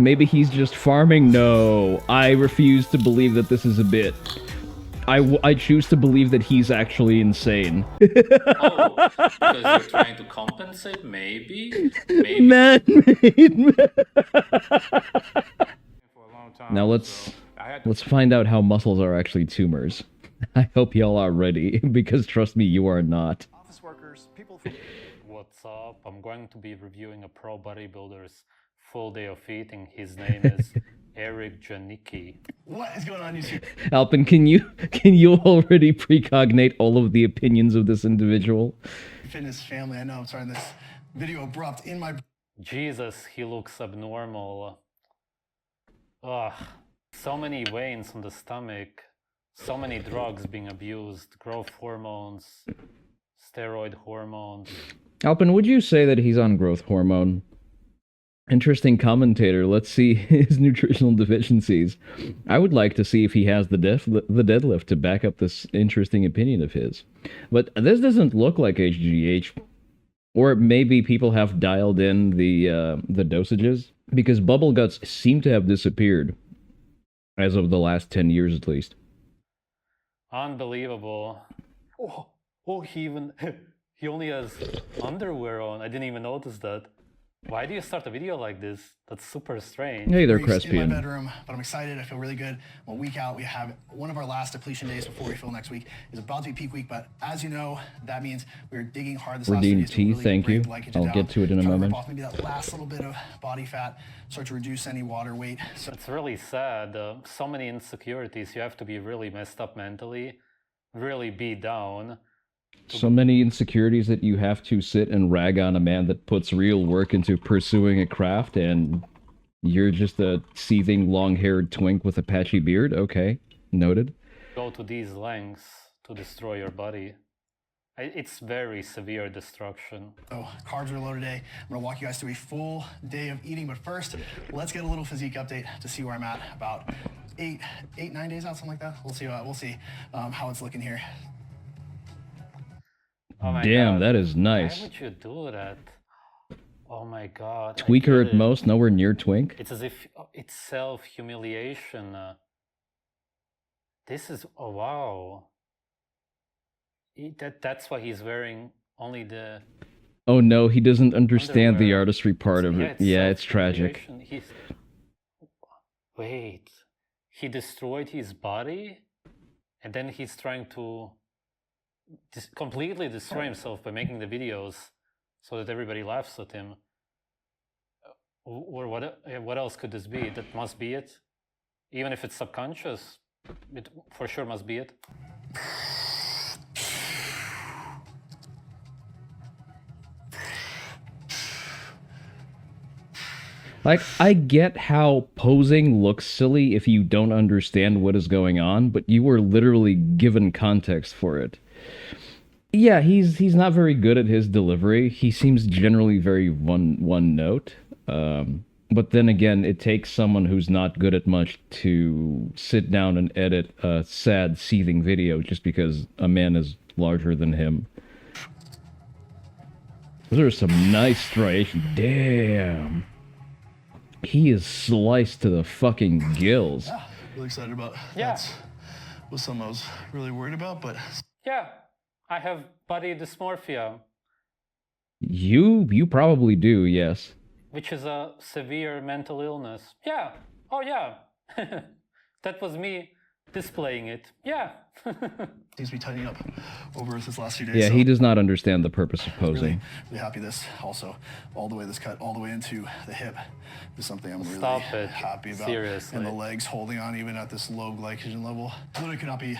Maybe he's just farming? No, I refuse to believe that this is a bit. I choose to believe that he's actually insane. Oh, because you're trying to compensate? Maybe? Maybe. Man-made. Now let's find out how muscles are actually tumors. I hope y'all are ready, because trust me, you are not. Office workers, people. What's up? I'm going to be reviewing a pro bodybuilder's full day of eating. His name is Eric Janicki. What is going on, YouTube? Alpin, can you already precognate all of the opinions of this individual? Fitness family, I know I'm starting this video abrupt in my... Jesus, he looks abnormal. Ugh, so many veins on the stomach, so many drugs being abused, growth hormones, steroid hormones. Alpin, would you say that he's on growth hormone? Interesting commentator. Let's see his nutritional deficiencies. I would like to see if he has the deadlift to back up this interesting opinion of his. But this doesn't look like HGH. Or maybe people have dialed in the dosages, because bubble guts seem to have disappeared as of the last 10 years at least. Unbelievable. Oh, he only has underwear on. I didn't even notice that. Why do you start a video like this? That's super strange. Hey there, in my Crespian. bedroom, but I'm excited. I feel really good. I'm a week out. We have one of our last depletion days before we fill next week. It's about to be peak week, but as you know, that means we're digging hard this last few Redeemed days. T, Really thank you. I'll get to it in a moment. Off maybe that last little bit of body fat, start to reduce any water weight. So It's really sad. So many insecurities. You have to be really messed up mentally, really beat down. So many insecurities that you have to sit and rag on a man that puts real work into pursuing a craft, and you're just a seething long-haired twink with a patchy beard? Okay, noted. Go to these lengths to destroy your body. It's very severe destruction. So carbs are low today. I'm gonna walk you guys through a full day of eating, but first, let's get a little physique update to see where I'm at. About 9 days out, something like that. We'll see how it's looking here. Oh my Damn, God. that is nice. Why would you do that? Oh my God. I Tweaker get at it. most, nowhere near twink. It's as if it's self-humiliation. This is, oh wow. That's why he's wearing only the Oh no, he doesn't understand the underwear. artistry part of it. Yeah, it's tragic. Wait, he destroyed his body, and then he's trying to completely destroy himself by making the videos so that everybody laughs at him. Or what else could this be? That must be it. Even if it's subconscious, it for sure must be it. Like, I get how posing looks silly if you don't understand what is going on, but you were literally given context for it. Yeah, he's not very good at his delivery. He seems generally very one note. But then again, it takes someone who's not good at much to sit down and edit a sad, seething video just because a man is larger than him. Those are some nice striations. Damn. He is sliced to the fucking gills. Yeah, really excited about. Yeah. That's what something I was really worried about, but Yeah, I have body dysmorphia, You probably do, yes. which is a severe mental illness. Yeah. Oh yeah. That was me displaying it. Yeah. seems to be tightening up over this last few days. Yeah, so he does not understand the purpose of posing. really happy this also all the way this cut all the way into the hip is something I'm really Stop it. happy about. Seriously. And the legs holding on even at this low glycogen level. Literally could not be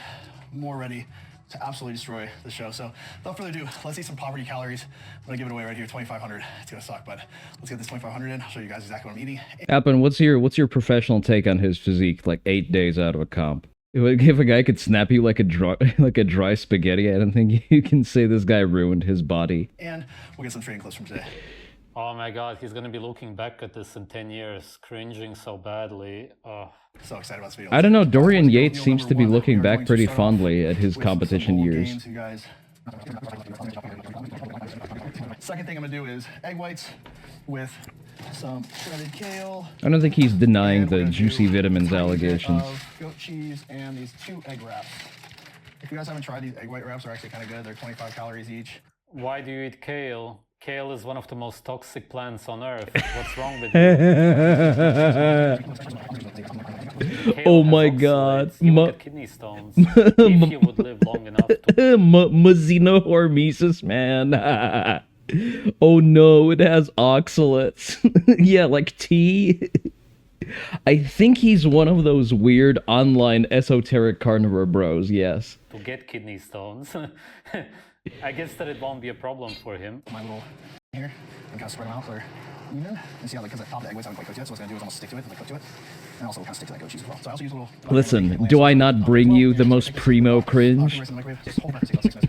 more ready to absolutely destroy the show. So without further ado, let's eat some poverty calories. I'm gonna give it away right here, 2,500. It's gonna suck, but let's get this 2,500 in. I'll show you guys exactly what I'm eating. Alpin, what's your professional take on his physique? Like 8 days out of a comp. If a guy could snap you like a dry spaghetti, I don't think you can say this guy ruined his body. And we'll get some training clips from today. Oh my God, he's gonna be looking back at this in 10 years, cringing so badly. So excited about this video. I don't know, Dorian Let's go. Yates Meal seems number to be one. looking We are back going to pretty start off fondly at his with some competition bowl years. games, you guys. Second thing I'm gonna do is egg whites with some shredded kale. I don't think he's denying And we're the gonna juicy do vitamins a tiny bit allegations. of goat cheese and these 2 egg wraps. If you guys haven't tried these egg white wraps, they're actually kind of good. They're 25 calories each. Why do you eat kale? Kale is one of the most toxic plants on earth. What's wrong with you? Kale Oh has my god. oxalates. You would get kidney stones if you would live long enough to. Xenohormesis, man. Oh no, it has oxalates. Yeah, like tea. I think he's one of those weird online esoteric carnivore bros, yes. To get kidney stones. I guess that it won't be a problem for him. My little here and kind of spread them out for even. And see how, because the top of the egg whites haven't quite cooked yet, so what it's gonna do is almost stick to it, like cook to it. And also kind of stick to that goat cheese as well. So I also use a little. Listen, do I not bring you the most primo cringe?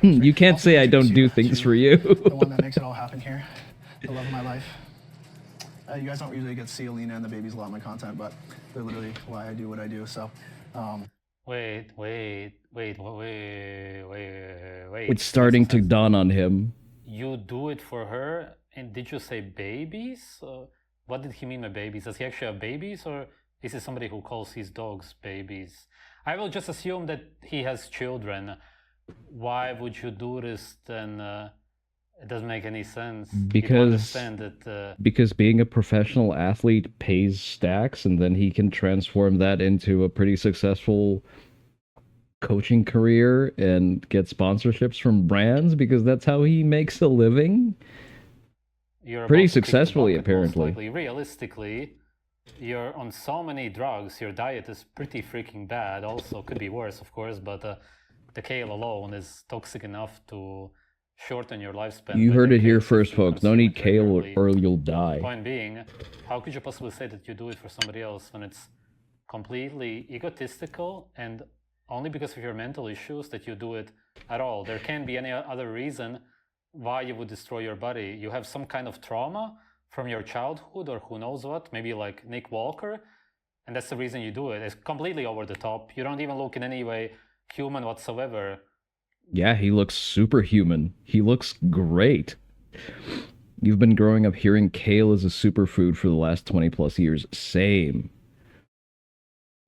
You can't say I don't do things for you. The one that makes it all happen here. The love of my life. You guys don't usually get to see Alina and the babies a lot in my content, but they're literally why I do what I do. So, Wait. It's starting to dawn on him. You do it for her, and did you say babies? What did he mean by babies? Does he actually have babies, or is he somebody who calls his dogs babies? I will just assume that he has children. Why would you do this then? It doesn't make any sense. Because being a professional athlete pays stacks, and then he can transform that into a pretty successful coaching career and get sponsorships from brands, because that's how he makes a living. You're pretty about to kick the successfully, bucket, most apparently. likely. Realistically, you're on so many drugs. Your diet is pretty freaking bad. Also, could be worse, of course, but the kale alone is toxic enough to shorten your lifespan. You by heard it here decades if first, you folks. Don't consume eat it kale regularly. or you'll die. Point being, how could you possibly say that you do it for somebody else when it's completely egotistical and only because of your mental issues that you do it at all? There can't be any other reason why you would destroy your body. You have some kind of trauma from your childhood or who knows what, maybe like Nick Walker, and that's the reason you do it. It's completely over the top. You don't even look in any way human whatsoever. Yeah, he looks superhuman. He looks great. You've been growing up hearing kale is a superfood for the last 20 plus years. Same.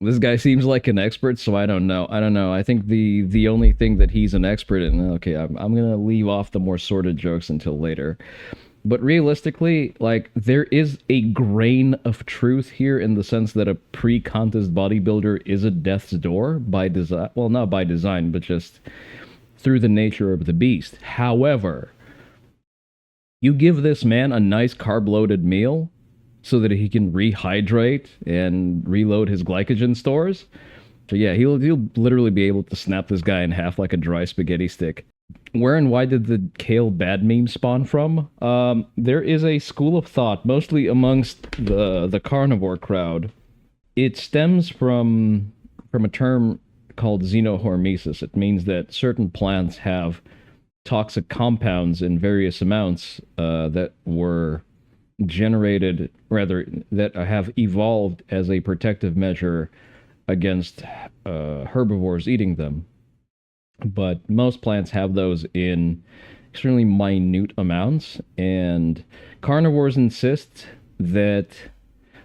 This guy seems like an expert, so I don't know. I think the only thing that he's an expert in, okay, I'm gonna leave off the more sordid jokes until later. But realistically, like, there is a grain of truth here in the sense that a pre-contest bodybuilder is a death's door by design. Well, not by design, but just through the nature of the beast. However, you give this man a nice carb-loaded meal so that he can rehydrate and reload his glycogen stores. So yeah, he'll literally be able to snap this guy in half like a dry spaghetti stick. Where and why did the kale bad meme spawn from? There is a school of thought, mostly amongst the carnivore crowd. It stems from a term called xenohormesis. It means that certain plants have toxic compounds in various amounts that were generated, rather, that have evolved as a protective measure against herbivores eating them. But most plants have those in extremely minute amounts, and carnivores insist that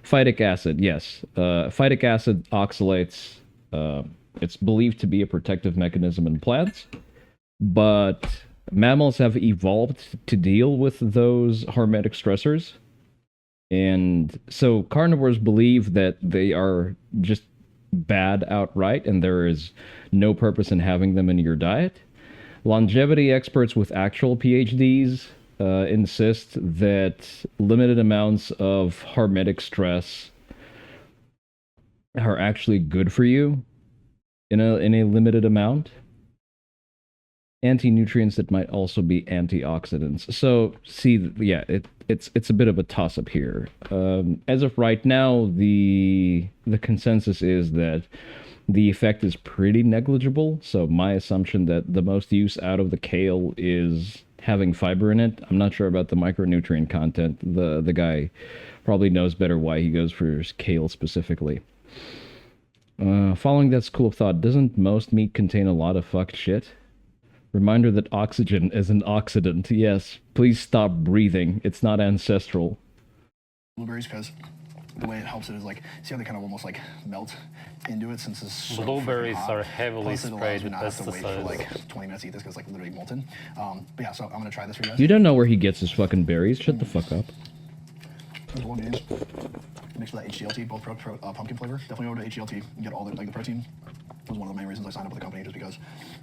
phytic acid, yes, phytic acid oxalates. It's believed to be a protective mechanism in plants, but mammals have evolved to deal with those hormetic stressors. And so carnivores believe that they are just bad outright, and there is no purpose in having them in your diet. Longevity experts with actual PhDs insist that limited amounts of hormetic stress are actually good for you in a limited amount. Anti-nutrients that might also be antioxidants. So, see, yeah, it's a bit of a toss-up here. As of right now, the consensus is that the effect is pretty negligible. So my assumption that the most use out of the kale is having fiber in it. I'm not sure about the micronutrient content. The guy probably knows better why he goes for kale specifically. Following that school of thought, doesn't most meat contain a lot of fucked shit? Reminder that oxygen is an oxidant. Yes, please stop breathing. It's not ancestral. Blueberries, because the way it helps it is like, see how they kind of almost like melt into it since it's so Blueberries hot. are heavily Plus, it allows sprayed me with not have to wait for pesticides. like 20 minutes to eat this because it's like literally molten. But yeah, so I'm gonna try this for you guys. You don't know where he gets his fucking berries. Shut the fuck up. Mixed with that HGLT, both pumpkin flavor. Definitely over to HGLT and get all the protein. Was one of the main reasons I signed up with the company, just because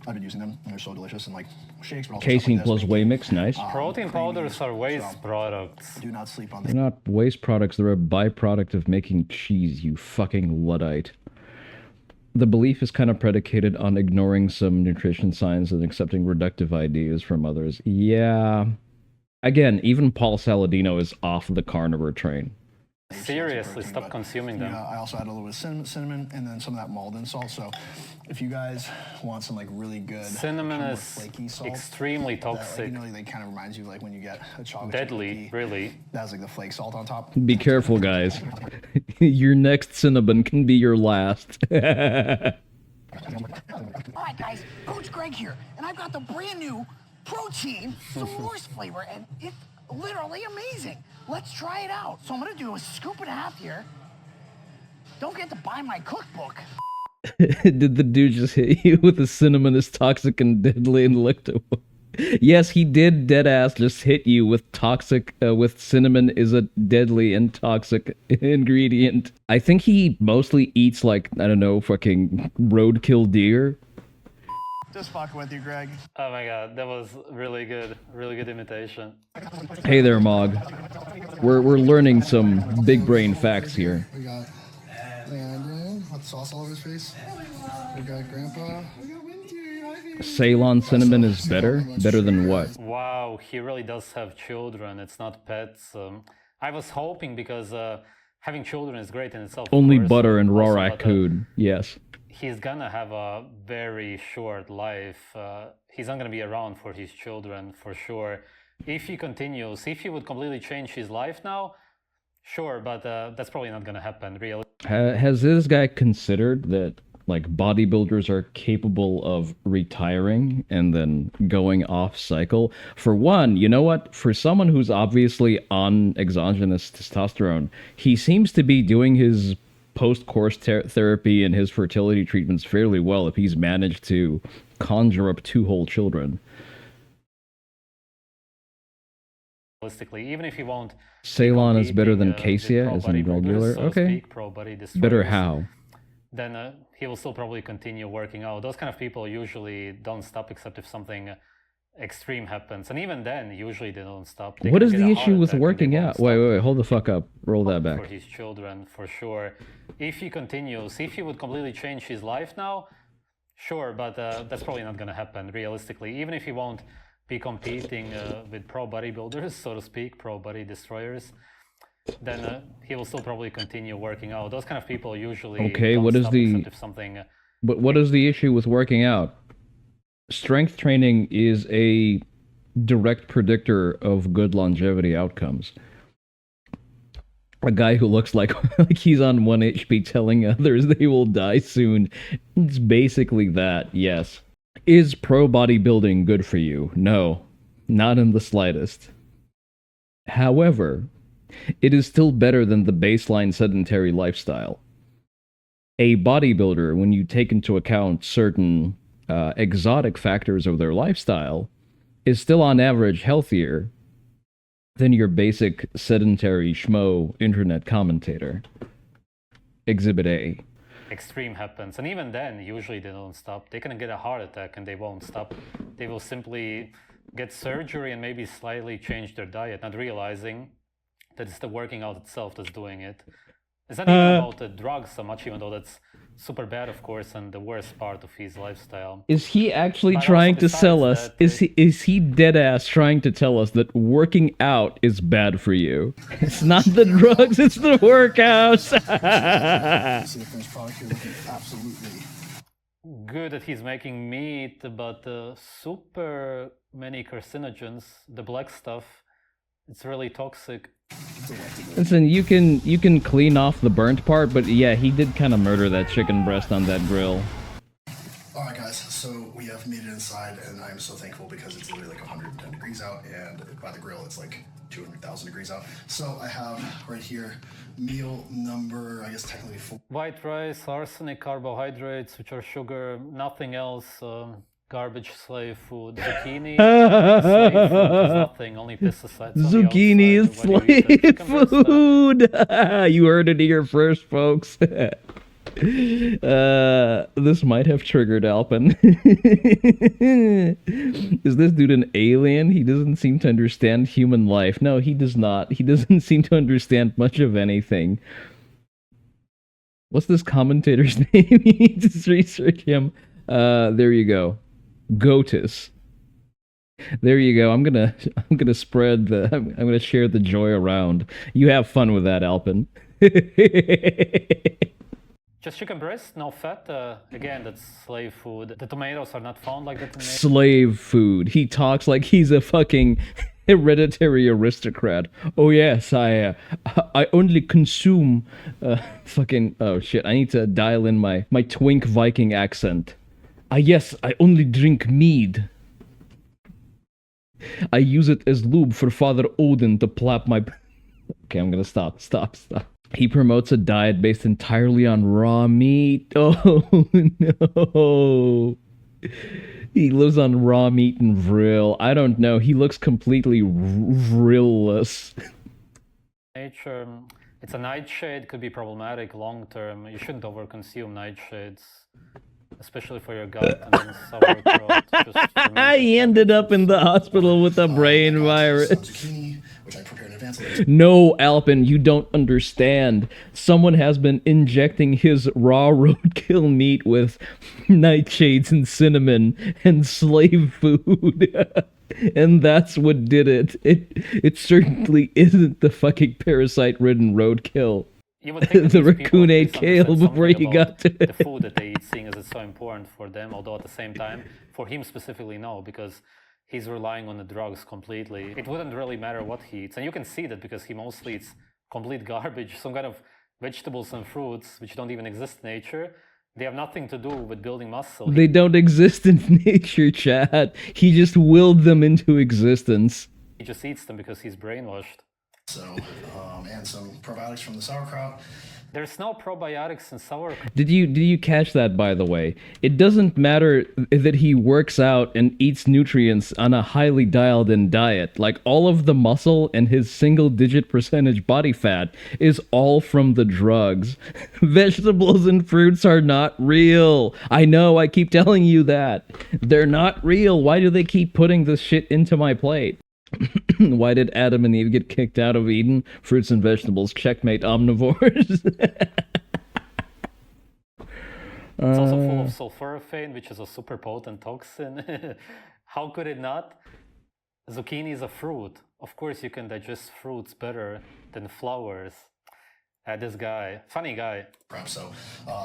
I've been using them and they're so delicious and like shakes, but also Casein stuff plus like whey mix, nice. Protein creamy, powders are waste so products. do not sleep on They're this. not waste products, they're a byproduct of making cheese, you fucking Luddite. The belief is kind of predicated on ignoring some nutrition science and accepting reductive ideas from others. Yeah. Again, even Paul Saladino is off the carnivore train. Seriously, protein, stop but, consuming them. Yeah, I also add a little bit of cinnamon and then some of that Malden salt. So if you guys want some like really good Cinnamon pure is flaky salt, extremely that, like, toxic. you know, they kind of reminds you of like when you get a chocolate chip Deadly, cookie really. that has like the flake salt on top. Be careful, guys. Your next Cinnabon can be your last. All right, guys, Coach Greg here, and I've got the brand new protein s'mores flavor, and it's literally amazing. Let's try it out. So I'm gonna do a scoop and a half here. Don't get to buy my cookbook. Did the dude just hit you with the cinnamon is toxic and deadly and licked it? Yes, he did deadass just hit you with toxic, with cinnamon is a deadly and toxic ingredient. I think he mostly eats like, I don't know, fucking roadkill deer. Just fucking with you, Greg. Oh my god, that was really good imitation. Hey there, Mog. We're learning some big brain facts here. We got Leandrin with sauce all over his face. We got Grandpa. We got Winter. Ceylon cinnamon is better? Better than what? Wow, he really does have children. It's not pets. I was hoping because having children is great in itself. of Only course, butter and raw also, but, raccoon. Yes. he's gonna have a very short life. He's not gonna be around for his children for sure. If he continues, if he would completely change his life now, sure, but that's probably not gonna happen, really. Has this guy considered that, like, bodybuilders are capable of retiring and then going off cycle? For one, you know what? For someone who's obviously on exogenous testosterone, he seems to be doing his post-course therapy and his fertility treatments fairly well if he's managed to conjure up 2 whole children. Realistically, even if he won't. Ceylon is better than competing, with cassia, pro as in bodybuilders, regular? so to Okay. speak, pro body Better destroyers, how? then he will still probably continue working out. Those kind of people usually don't stop except if something extreme happens. And even then, usually they don't stop. They What can is get the a issue heart with attack and working they won't out? Wait, stop. wait, wait, hold the fuck up. Roll that For back. his children, for sure. If he continues, if he would completely change his life now, sure, but that's probably not going to happen realistically. Even if he won't be competing with pro bodybuilders, so to speak, pro body destroyers, then he will still probably continue working out. Those kind of people usually Okay, don't what is stop the- except if something But what is the issue with working out? Strength training is a direct predictor of good longevity outcomes. A guy who looks like he's on 1 HP telling others they will die soon. It's basically that, yes. Is pro bodybuilding good for you? No, not in the slightest. However, it is still better than the baseline sedentary lifestyle. A bodybuilder, when you take into account certain exotic factors of their lifestyle, is still on average healthier than your basic sedentary schmo internet commentator. Exhibit A. extreme happens. And even then, usually they don't stop. They can get a heart attack and they won't stop. They will simply get surgery and maybe slightly change their diet, not realizing that it's the working out itself that's doing it. It's not even about the drugs so much, even though that's super bad, of course, and the worst part of his lifestyle. Is he actually But trying also to sell besides us? that, Is he dead ass trying to tell us that working out is bad for you? It's not the drugs, it's the workouts. See the finished product here looking absolutely Good that he's making meat, but super many carcinogens, the black stuff, it's really toxic. Listen, you can clean off the burnt part, but yeah, he did kind of murder that chicken breast on that grill. All right, guys. So we have made it inside, and I'm so thankful by the grill, it's like 200,000 degrees out. So I have right here meal number, I guess technically 4. White rice, arsenic, carbohydrates, which are sugar, nothing else. Garbage slave food. Zucchini, slave food is nothing, only pesticides. On Zucchini the is outside. When you eat the slave chicken breast, food. You heard it here first, folks. This might have triggered Alpin. Is this dude an alien? He doesn't seem to understand human life. No, he does not. He doesn't seem to understand much of anything. What's this commentator's name? You need to research him. There you go. Gotus. There you go. I'm gonna spread the. I'm gonna share the joy around. You have fun with that, Alpin. just chicken breast, no fat. Again, that's slave food. The tomatoes are not found like that in nature. Slave food. He talks like he's a fucking hereditary aristocrat. Oh yes, I only consume fucking. Oh shit! I need to dial in my twink Viking accent. Yes, I only drink mead. I use it as lube for Father Odin to plap my... Okay, I'm gonna stop. He promotes a diet based entirely on raw meat. Oh, no. He lives on raw meat and vril. I don't know. He looks completely vrilless. Nature, it's a nightshade, could be problematic long term. You shouldn't overconsume nightshades. Especially for your gut and then sauerkraut. He ended up in the hospital with a brain virus. Zucchini, which I prepared in advance. No, Alpin, you don't understand. Someone has been injecting his raw roadkill meat with nightshades and cinnamon and slave food. And that's what did it. It certainly isn't the fucking parasite-ridden roadkill. You would think the raccoon ate kale before he got to the food that they eat, seeing as it's so important for them, although at the same time, for him specifically, no, because he's relying on the drugs completely. It wouldn't really matter what he eats, and you can see that because he mostly eats complete garbage, some kind of vegetables and fruits, which don't even exist in nature. They have nothing to do with building muscle. They don't exist in nature, Chad. He just willed them into existence. He just eats them because he's brainwashed. So, and some probiotics from the sauerkraut. There's no probiotics in sauerkraut. Did you catch that, by the way? It doesn't matter that he works out and eats nutrients on a highly dialed-in diet. Like, all of the muscle and his single-digit percentage body fat is all from the drugs. Vegetables and fruits are not real. I know, I keep telling you that. They're not real. Why do they keep putting this shit into my plate? Why did Adam and Eve get kicked out of Eden? Fruits and vegetables. Checkmate, omnivores. It's also full of sulforaphane, which is a super potent toxin. How could it not? Zucchini is a fruit. Of course you can digest fruits better than flowers. This guy, funny guy. So,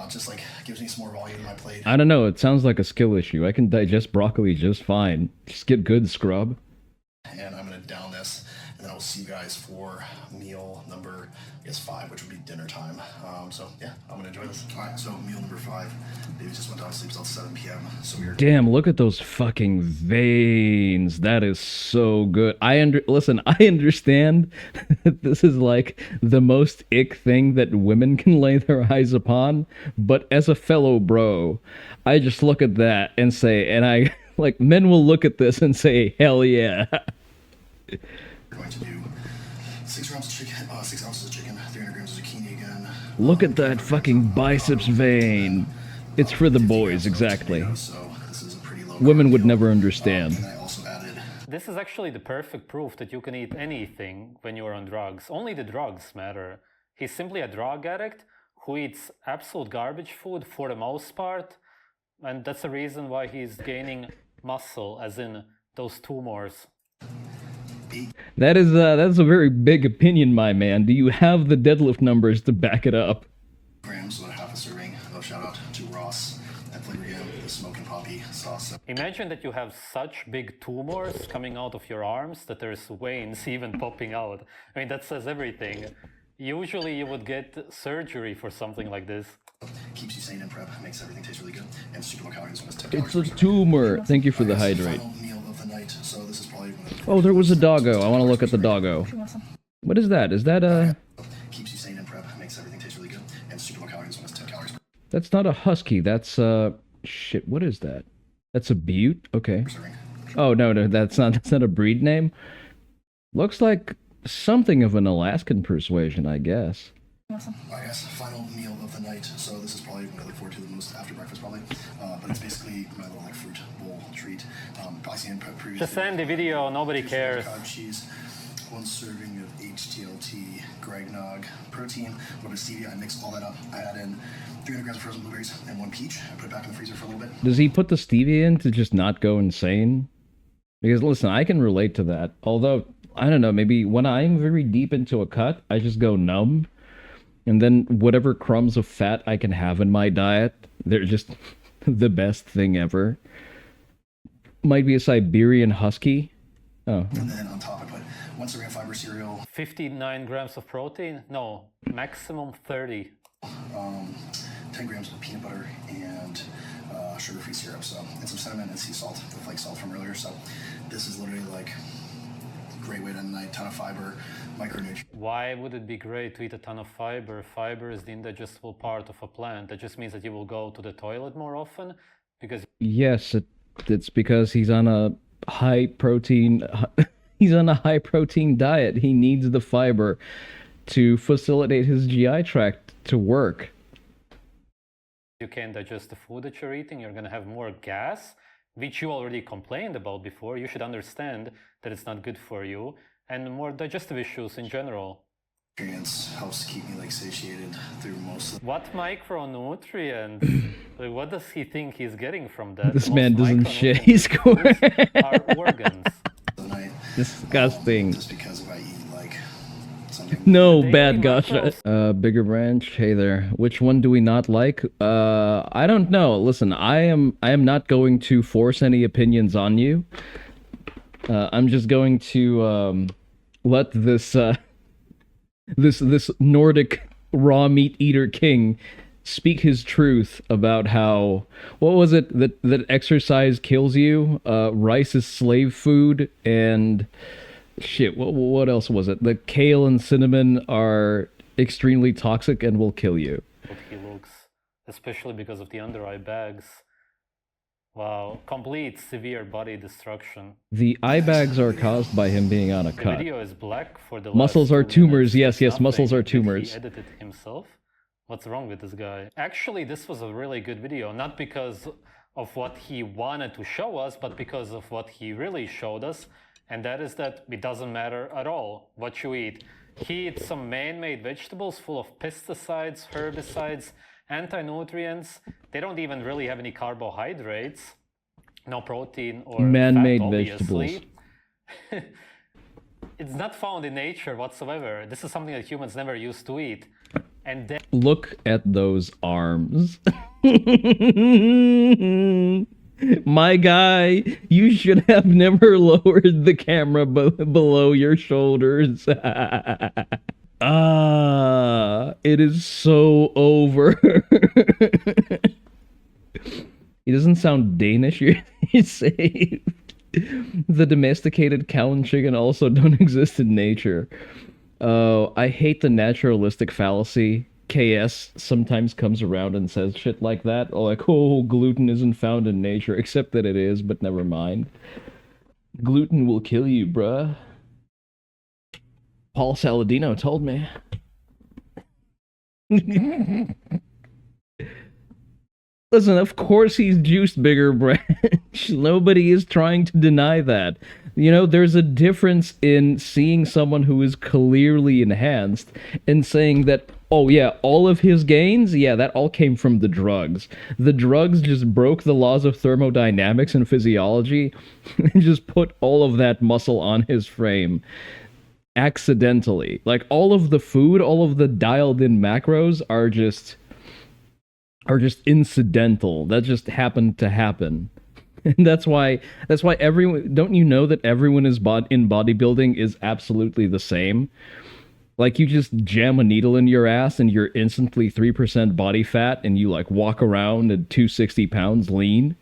just like gives me some more volume in my plate. I don't know, it sounds like a skill issue. I can digest broccoli just fine. Just get good, scrub. And I'm gonna down this, and then I'll see you guys for meal number, I guess 5, which would be dinner time. So yeah, I'm gonna enjoy this. All right, so meal number 5. Baby just went down to sleep till 7 p.m. So we're Damn, look at those fucking veins. That is so good. Listen, I understand that this is like the most ick thing that women can lay their eyes upon, but as a fellow bro, I just look at that and say, and I like, men will look at this and say, hell yeah. going to do 6 ounces of chicken, 6 ounces of chicken, 300 grams of zucchini again. Look at that fucking biceps vein. It's for the boys, exactly. So this is a pretty low Women would carb never meal. understand. And I also added This is actually the perfect proof that you can eat anything when you're on drugs. Only the drugs matter. He's simply a drug addict who eats absolute garbage food for the most part, and that's the reason why he's gaining muscle, as in those tumors. That's a very big opinion, my man. Do you have the deadlift numbers to back it up? grams, about half a serving. Shout out to Ross at Flavor Game, the smoking poppy sauce. Imagine that you have such big tumors coming out of your arms that there's veins even popping out. I mean, that says everything. Usually you would get surgery for something like this. Keeps you sane in prep, makes everything taste really good, and super low calories. It's a tumor. Thank you for the hydrate. Final meal of the night, so this is probably Oh, there was a doggo. I want to look at the doggo. What is that? Is that a... Keeps you sane in prep, makes everything taste really good, and super low calories, almost 10 calories That's not a husky. That's shit, what is that? That's a butte? Okay. per serving. Oh, no, that's not a breed name. Looks like something of an Alaskan persuasion, I guess. Alright guys, final meal of the night. So this is probably what I look forward to the most after breakfast probably. But it's basically my little like fruit bowl treat. Probably seen previously. Just end the video, nobody cares. Cottage cheese, 1 serving of HTLT, Gregnog, protein, a little bit of stevia. I mix all that up. I add in 300 grams of frozen blueberries and 1 peach. I put it back in the freezer for a little bit. Does he put the stevia in to just not go insane? Because listen, I can relate to that. Although, I don't know, maybe when I'm very deep into a cut, I just go numb. And then whatever crumbs of fat I can have in my diet, they're just the best thing ever. Might be a Siberian Husky. Oh. And then on top I put 1 serving of fiber cereal, 59 grams of protein? No, maximum 30. 10 grams of peanut butter, and sugar-free syrup. So, and some cinnamon and sea salt, the flake salt from earlier. So this is literally like great way to end the night. Ton of fiber, micronutrients. Why would it be great to eat a ton of fiber? Fiber is the indigestible part of a plant. That just means that you will go to the toilet more often because Yes, it's because he's on a high protein he's on a high protein diet. He needs the fiber to facilitate his GI tract to work. you can't digest the food that you're eating. You're going to have more gas, which you already complained about before. You should understand that it's not good for you, and more digestive issues in general. Helps keep me like satiated through most of What micronutrients? Like, what does he think he's getting from that? This The man most doesn't shit, micronutrients he's in foods are organs. the night. Disgusting. Just because if I eat like something. No, Daily bad gotcha. macros. Bigger branch. Hey there. Which one do we not like? I don't know. Listen, I am not going to force any opinions on you. I'm just going to let this this Nordic raw meat eater king speak his truth about how, what was it that exercise kills you? Rice is slave food, and shit, what else was it? The kale and cinnamon are extremely toxic and will kill you. What he looks, especially because of the under eye bags. Wow, complete severe body destruction. The eye bags are caused by him being on a The cut. video is black for the Muscles last are 2 tumors. minutes. Yes, muscles Nothing. are Did tumors. he edit it himself? What's wrong with this guy? Actually, this was a really good video, not because of what he wanted to show us, but because of what he really showed us, and that is that it doesn't matter at all what you eat. He eats some man-made vegetables full of pesticides, herbicides, anti-nutrients. They don't even really have any carbohydrates. No protein or Man-made fat, vegetables. obviously. It's not found in nature whatsoever. This is something that humans never used to eat. And then Look at those arms. My guy, you should have never lowered the camera below your shoulders. It is so over. He doesn't sound Danish. You're saved. The domesticated cow and chicken also don't exist in nature. Oh, I hate the naturalistic fallacy. KS sometimes comes around and says shit like that. Oh, like, oh, gluten isn't found in nature, except that it is, but never mind. Gluten will kill you, bruh. Paul Saladino told me. Listen, of course he's juiced bigger branch. Nobody is trying to deny that. You know, there's a difference in seeing someone who is clearly enhanced and saying that, oh yeah, all of his gains, yeah, that all came from the drugs. The drugs just broke the laws of thermodynamics and physiology and just put all of that muscle on his frame. Accidentally. Like, all of the food, all of the dialed-in macros are just incidental. That just happened to happen. And that's why everyone, don't you know that everyone in bodybuilding is absolutely the same? Like, you just jam a needle in your ass and you're instantly 3% body fat and you like walk around at 260 pounds lean.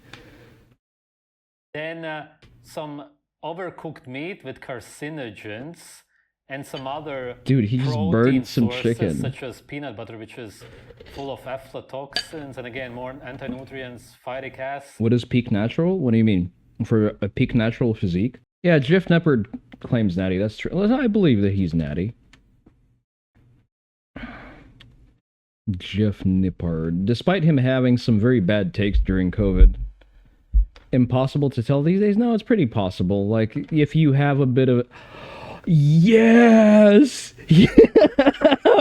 some overcooked meat with carcinogens and some other Dude, he just protein burned some sources, chicken. such as peanut butter, which is full of aflatoxins and again more anti-nutrients, phytic acid. What is peak natural? What do you mean? For a peak natural physique? Yeah, Jeff Nippard claims natty. That's true. I believe that he's natty. Jeff Nippard. Despite him having some very bad takes during COVID. Impossible to tell these days? No, it's pretty possible. Like, if you have a bit of... Yes! Yeah!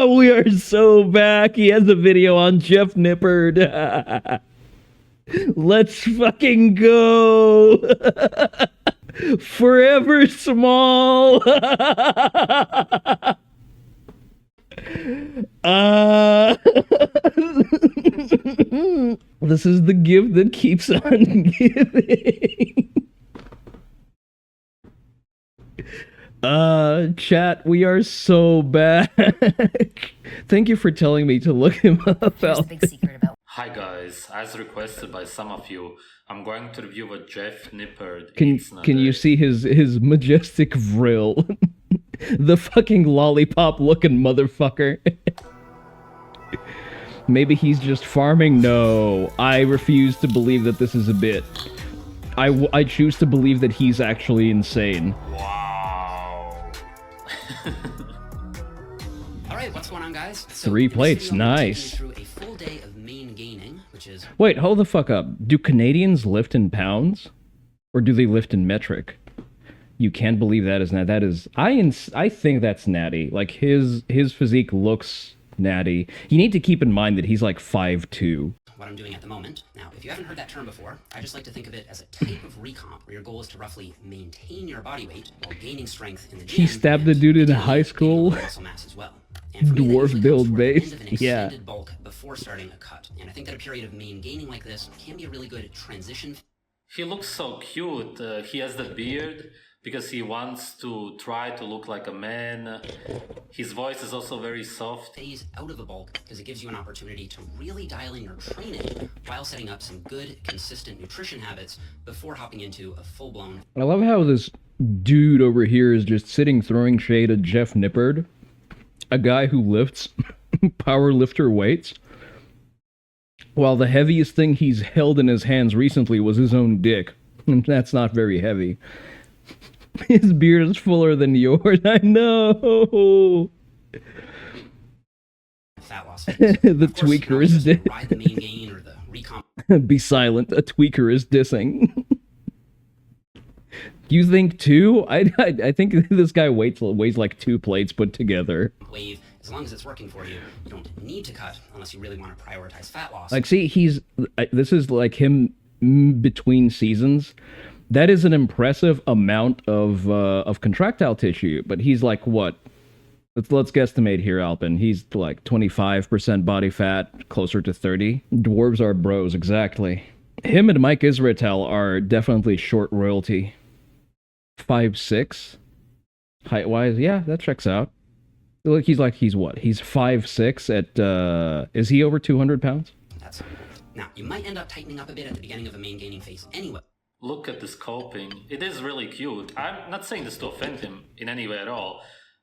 We are so back! He has a video on Jeff Nippard. Let's fucking go! Forever small! This is the gift that keeps on giving. Chat, we are so back. Thank you for telling me to look him up. Here's the big secret about Hi guys, as requested by some of you, I'm going to review what Jeff Nippard Can eats in a you day. see his majestic vril? The fucking lollipop looking motherfucker. Maybe he's just farming? No, I refuse to believe that this is a bit. I choose to believe that he's actually insane. Wow. All right, what's going on, guys? 3 plates, nice. Through a full day of main gaining, which is Wait, hold the fuck up. Do Canadians lift in pounds? Or do they lift in metric? You can't believe that is not. That is... I think that's natty. Like, his physique looks natty. You need to keep in mind that he's like 5'2". what I'm doing at the moment. Now, if you haven't heard that term before, I just like to think of it as a type of recomp where your goal is to roughly maintain your body weight while gaining strength in the gym. He stabbed a dude in high school. Muscle mass as well. And for me, that Dwarf usually build comes toward the end base. of an Yeah. extended bulk before starting a cut. And I think that a period of main gaining like this can be a really good transition He looks so cute. He has the beard because he wants to try to look like a man. His voice is also very soft. phase out of a bulk because it gives you an opportunity to really dial in your training while setting up some good, consistent nutrition habits before hopping into a full-blown I love how this dude over here is just sitting throwing shade at Jeff Nippard, a guy who lifts power lifter weights, while the heaviest thing he's held in his hands recently was his own dick. And that's not very heavy. His beard is fuller than yours. I know. fat loss phase. The Of course, tweaker not is just dead. ride the main gain or the recomp. Be silent. A tweaker is dissing. You think 2? I think this guy weighs like 2 plates put together. Wave. As long as it's working for you, you don't need to cut unless you really want to prioritize fat loss. Like, see, this is like him between seasons. That is an impressive amount of contractile tissue, but he's like, what? Let's guesstimate here, Alpin. He's like 25% body fat, closer to 30. Dwarves are bros, exactly. Him and Mike Israetel are definitely short royalty. 5'6", height-wise, yeah, that checks out. Look, he's what? He's 5'6" at, is he over 200 pounds? That's now, you might end up tightening up a bit at the beginning of a main gaining phase anyway. Look at this coping. It is really cute. I'm not saying this to offend him in any way at all.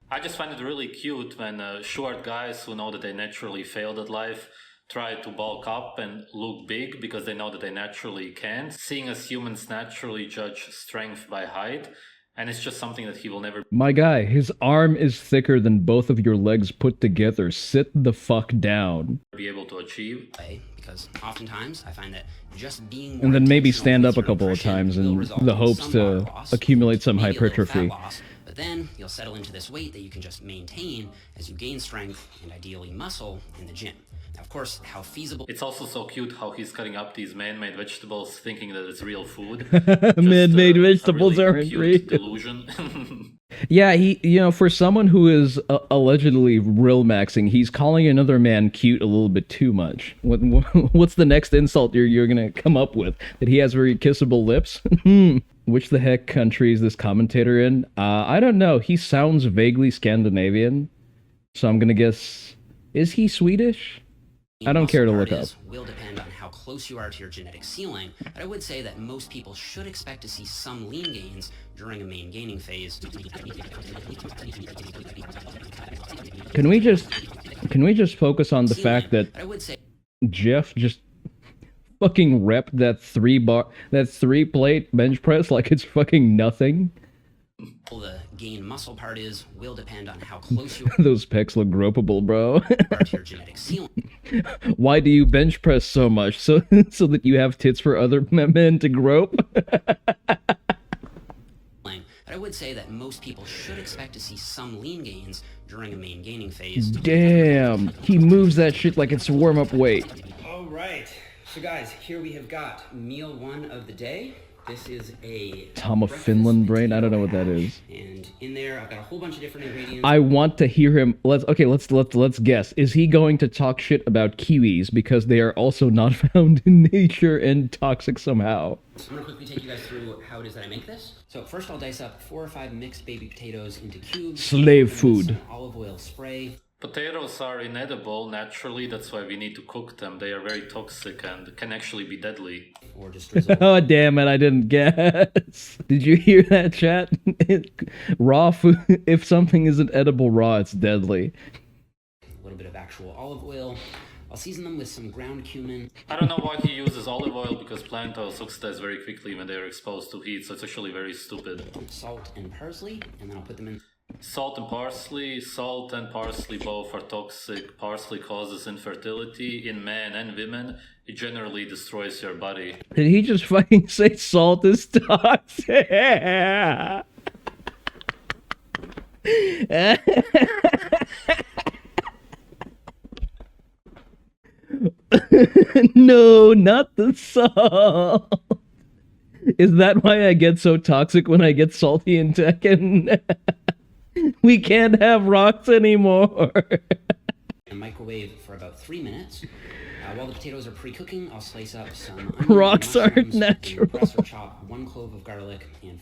I just find it really cute when short guys who know that they naturally failed at life try to bulk up and look big because they know that they naturally can. Seeing as humans naturally judge strength by height, and it's just something that he will never My guy, his arm is thicker than both of your legs put together. Sit the fuck down. be able to achieve. Because oftentimes I find that just being And then maybe intentional stand with up a your couple of nutrition times will in result the in hopes some to body loss, accumulate some maybe a little hypertrophy. fat loss, but then you'll settle into this weight that you can just maintain as you gain strength and ideally muscle in the gym. Now, of course, how feasible It's also so cute how he's cutting up these man-made vegetables thinking that it's real food. Man-made a vegetables really aren't cute real. delusion. Yeah, for someone who is allegedly real maxing, he's calling another man cute a little bit too much. What's the next insult you're gonna come up with? That he has very kissable lips? Which the heck country is this commentator in? I don't know. He sounds vaguely Scandinavian, so I'm gonna guess, is he Swedish? I don't care to look up. will depend on how how close you are to your genetic ceiling, but I would say that most people should expect to see some lean gains during a main gaining phase. Can we just focus on the fact that I would say Jeff just fucking repped that 3-plate bench press like it's fucking nothing? the gain muscle part is will depend on how close you Those pecs look gropable, bro. are to your genetic ceiling. Why do you bench press so much? So that you have tits for other men to grope? But I would say that most people should expect to see some lean gains during a main gaining phase. Damn, he moves that shit like it's warm-up weight. All right, so guys, here we have got meal 1 of the day. This is a Tom of breakfast Finland brain. I don't know potato what that hash, is. And in there, I've got a whole bunch of different ingredients. I want to hear him. Let's guess. Is he going to talk shit about kiwis because they are also not found in nature and toxic somehow? I'm gonna quickly take you guys through how it is that I make this. So first, I'll dice up 4 or 5 mixed baby potatoes into cubes. Slave Some food. olive oil spray. Potatoes are inedible naturally, that's why we need to cook them. They are very toxic and can actually be deadly. Or just drizzle Oh, damn it, I didn't guess. Did you hear that, chat? Raw food, if something isn't edible raw, it's deadly. a little bit of actual olive oil. I'll season them with some ground cumin. I don't know why he uses olive oil because plant oils oxidize very quickly when they are exposed to heat, so it's actually very stupid. Salt and parsley, and then I'll put them in. Salt and parsley both are toxic. Parsley causes infertility in men and women. It generally destroys your body. Did he just fucking say salt is toxic? No, not the salt. Is that why I get so toxic when I get salty in Tekken? We can't have rocks anymore. And microwave for about 3 minutes. While the potatoes are pre-cooking, I'll slice up some Rocks aren't mushrooms, natural. and press or chop 1 clove of garlic and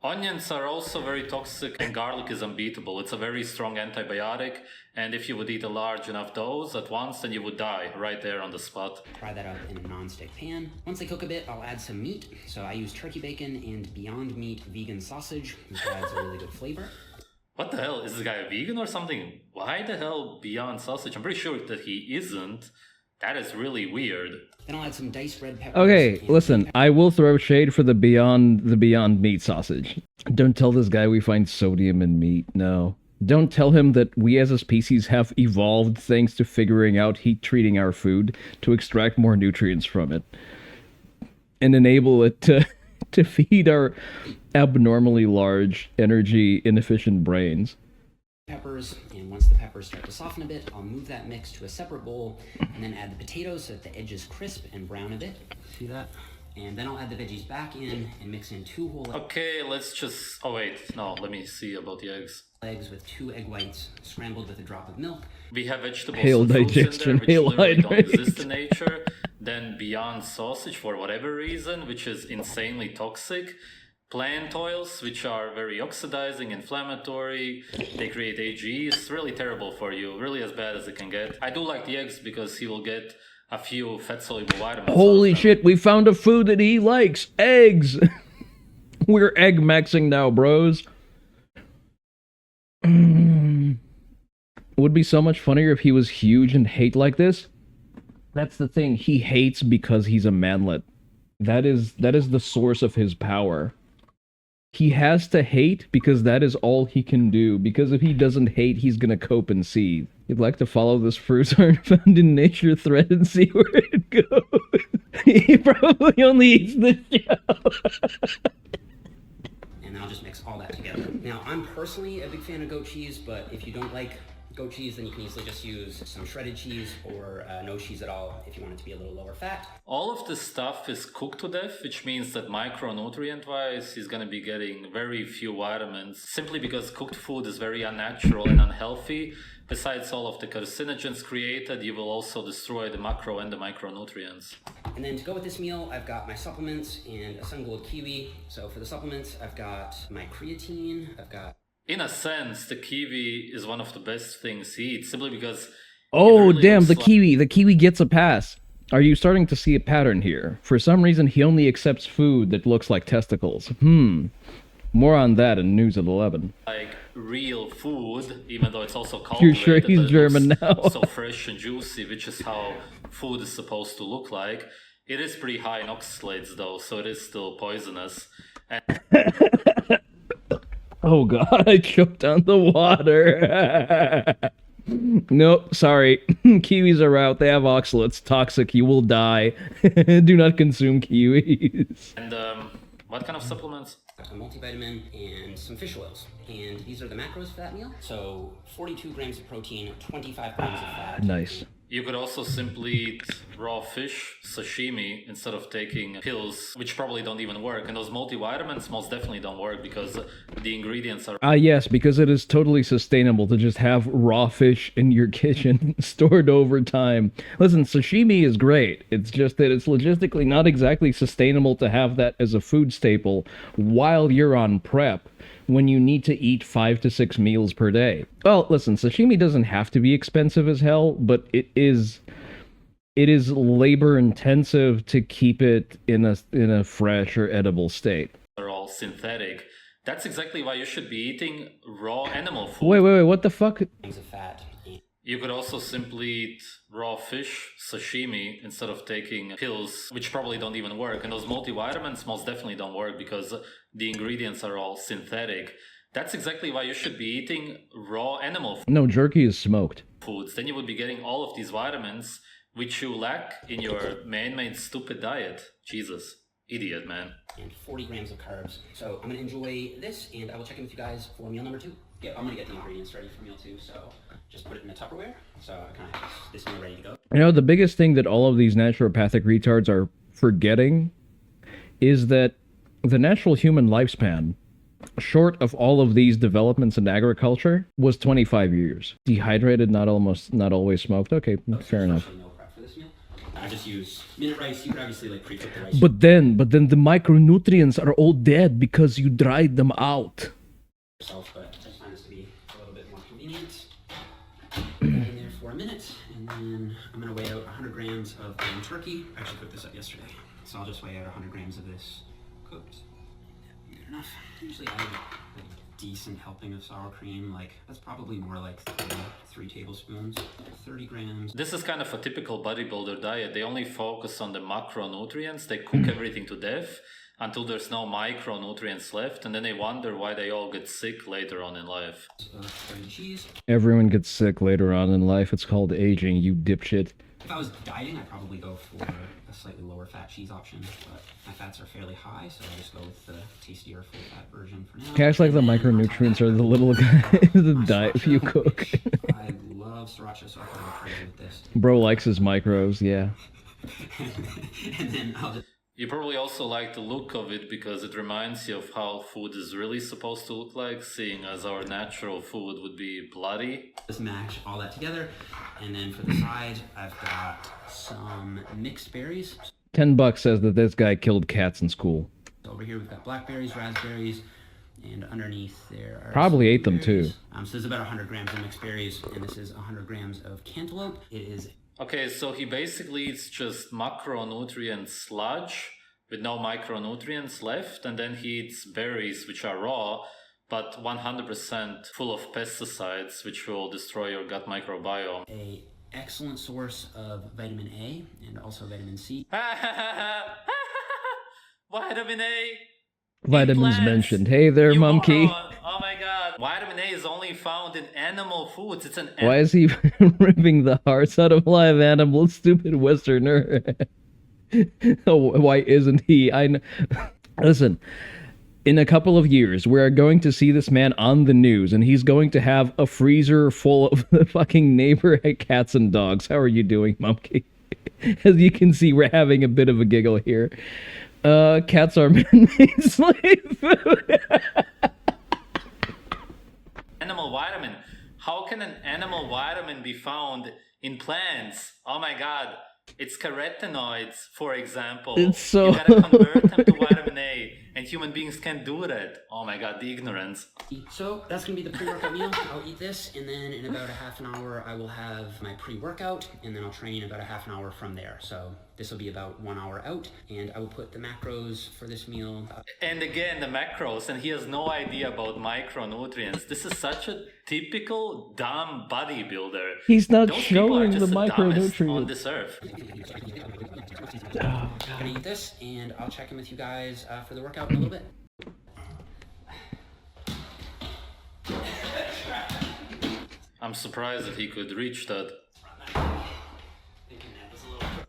Onions are also very toxic and garlic is unbeatable. It's a very strong antibiotic, and if you would eat a large enough dose at once, then you would die right there on the spot. fry that up in a non-stick pan. Once they cook a bit, I'll add some meat. So I use turkey bacon and Beyond Meat vegan sausage, which adds a really good flavor. What the hell? Is this guy a vegan or something? Why the hell Beyond Sausage? I'm pretty sure that he isn't. That is really weird. Then I'll add some diced red peppers. Okay, and listen, I will throw shade for the Beyond Meat sausage. Don't tell this guy we find sodium in meat, no. Don't tell him that we as a species have evolved thanks to figuring out heat treating our food to extract more nutrients from it. And enable it to feed our abnormally large, energy inefficient brains. peppers, and once the peppers start to soften a bit, I'll move that mix to a separate bowl and then add the potatoes so that the edges crisp and brown a bit. See that? And then I'll add the veggies back in and mix in 2 whole Okay, let's just... Oh wait, no, let me see about the eggs. eggs with 2 egg whites scrambled with a drop of milk. We have vegetables Hail and fruits digestion, in there, hail which literally don't hydrate. exist in nature. Then Beyond Sausage, for whatever reason, which is insanely toxic. Plant oils, which are very oxidizing, inflammatory. They create AGE. It's really terrible for you, really as bad as it can get. I do like the eggs because he will get a few fat-soluble vitamins. Holy out of them. shit, we found a food that he likes. Eggs. We're egg maxing now, bros. It would be so much funnier if he was huge and hate like this. That's the thing. He hates because he's a manlet. That is the source of his power. He has to hate because that is all he can do. Because if he doesn't hate, he's gonna cope and seethe. You'd like to follow this fruits aren't found in nature thread and see where it goes. He probably only eats the shell. And then I'll just mix all that together. Now, I'm personally a big fan of goat cheese, but if you don't like goat cheese, then you can easily just use some shredded cheese or no cheese at all if you want it to be a little lower fat. All of this stuff is cooked to death, which means that micronutrient-wise, he's going to be getting very few vitamins, simply because cooked food is very unnatural and unhealthy. Besides all of the carcinogens created, you will also destroy the macro and the micronutrients. And then to go with this meal, I've got my supplements and a Sun Gold kiwi. So for the supplements, I've got my creatine, I've got... In a sense, the kiwi is one of the best things he eats, simply because... Oh, it really damn, looks the kiwi gets a pass. Are you starting to see a pattern here? For some reason, he only accepts food that looks like testicles. More on that in News at 11. Like real food, even though it's also cultivated. You're sure he's that it German looks now? so fresh and juicy, which is how food is supposed to look like. It is pretty high in oxalates though, so it is still poisonous. And Oh god, I choked on the water. Nope, sorry. Kiwis are out. They have oxalates. Toxic. You will die. Do not consume kiwis. And what kind of supplements? A multivitamin and some fish oils. And these are the macros for that meal. So 42 grams of protein, 25 grams of fat. Nice. You could also simply eat raw fish, sashimi, instead of taking pills, which probably don't even work. And those multivitamins most definitely don't work because the ingredients are... Yes, because it is totally sustainable to just have raw fish in your kitchen stored over time. Listen, sashimi is great. It's just that it's logistically not exactly sustainable to have that as a food staple while you're on prep, when you need to eat 5 to 6 meals per day. Well, listen, sashimi doesn't have to be expensive as hell, but it is labor intensive to keep it in a fresh or edible state. Are all synthetic. That's exactly why you should be eating raw animal food. Wait, what the fuck? Grams of fat. You could also simply eat raw fish, sashimi, instead of taking pills, which probably don't even work. And those multivitamins most definitely don't work because the ingredients are all synthetic. That's exactly why you should be eating raw animal No, jerky is smoked. foods. Then you would be getting all of these vitamins, which you lack in your man-made stupid diet. Jesus. Idiot, man. And 40 grams of carbs. So I'm gonna enjoy this and I will check in with you guys for meal number 2. Yeah, I'm gonna get the ingredients ready for meal 2, so just put it in a Tupperware. So I kind of have this meal ready to go. You know, the biggest thing that all of these naturopathic retards are forgetting is that the natural human lifespan, short of all of these developments in agriculture, was 25 years. Dehydrated, not always smoked. Okay, fair enough. Meal prep for this meal. I just use minute rice. You could obviously like pre-cook the rice. But then the micronutrients are all dead because you dried them out. Yourself, but I just find this to be a little bit more convenient. Put that in there for a minute, and then I'm gonna weigh out 100 grams of ground turkey. I actually cooked this up yesterday, so I'll just weigh out 100 grams of this cooked. Good enough. I usually add a decent helping of sour cream. Like that's probably more like 3 tablespoons. 30 grams. This is kind of a typical bodybuilder diet. They only focus on the macronutrients. They cook everything to death until there's no micronutrients left, and then they wonder why they all get sick later on in life. Shredded cheese. Everyone gets sick later on in life. It's called aging, you dipshit. If I was dieting, I'd probably go for a slightly lower fat cheese option, but my fats are fairly high, so I'll just go with the tastier full fat version for now. Cash like the micronutrients are the little guy, the diet if you cook. I love sriracha, so I'll go crazy with this. Bro likes his micros, yeah. And then I'll just You probably also like the look of it because it reminds you of how food is really supposed to look like, seeing as our natural food would be bloody. mash all that together. And then for the side, I've got some mixed berries. $10 says that this guy killed cats in school. So over here we've got blackberries, raspberries, and underneath there are Probably some ate them too. blueberries. So there's about 100 grams of mixed berries, and this is 100 grams of cantaloupe. It is Okay, so he basically eats just macronutrient sludge with no micronutrients left, and then he eats berries which are raw, but 100% full of pesticides which will destroy your gut microbiome. a excellent source of vitamin A and also vitamin C. Vitamin A! Vitamins plants. mentioned. Hey there, You monkey. moron. Oh my god. Vitamin A is only found in animal foods. It's an Why is he ripping the hearts out of live animals, stupid Westerner? Oh, why isn't he? Listen, in a couple of years, we're going to see this man on the news, and he's going to have a freezer full of the fucking neighbor cats and dogs. How are you doing, monkey? As you can see, we're having a bit of a giggle here. Cats are man-made slave food. animal vitamin. How can an animal vitamin be found in plants? Oh my god. It's carotenoids, for example. It's so- You gotta convert them to vitamin A, and human beings can't do that. Oh my god, the ignorance. So that's gonna be the pre-workout meal. I'll eat this, and then in about a half an hour, I will have my pre-workout, and then I'll train about a half an hour from there. So this will be about 1 hour out, and I will put the macros for this meal. And again, the macros, and he has no idea about micronutrients. This is such a typical dumb bodybuilder. He's not Those people are showing the just dumbest on micronutrients. this earth. I'm gonna eat this, and I'll check in with you guys for the workout in a little bit. I'm surprised that he could reach that.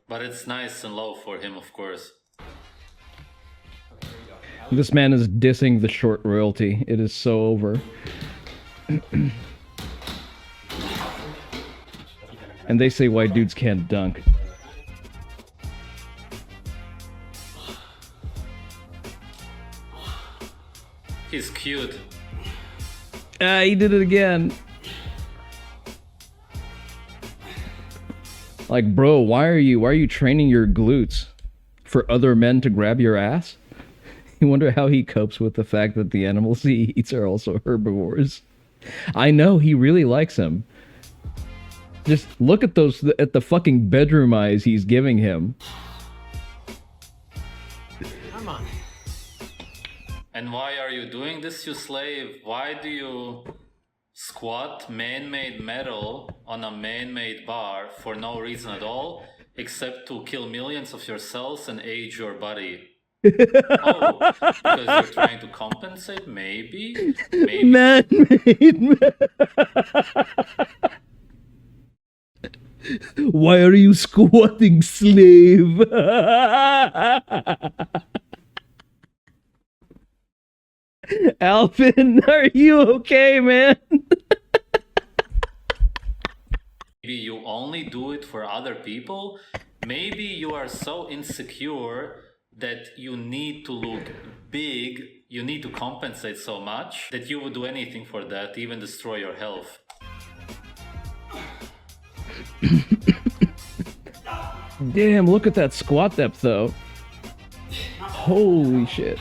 But it's nice and low for him, of course. This man is dissing the short royalty. It is so over. And they say white dudes can't dunk. He's cute. Ah, he did it again. Like, bro, why are you training your glutes? For other men to grab your ass? You wonder how he copes with the fact that the animals he eats are also herbivores. I know, he really likes him. Just look at the fucking bedroom eyes he's giving him. Come on. And why are you doing this, you slave? Why do you squat man-made metal on a man-made bar for no reason at all, except to kill millions of your cells and age your body? Oh, because you're trying to compensate? Maybe? Maybe. Man-made. Why are you squatting, slave? Alvin, are you okay, man? Maybe you only do it for other people. Maybe you are so insecure that you need to look big, you need to compensate so much that you would do anything for that, even destroy your health. Damn, look at that squat depth, though. Holy shit.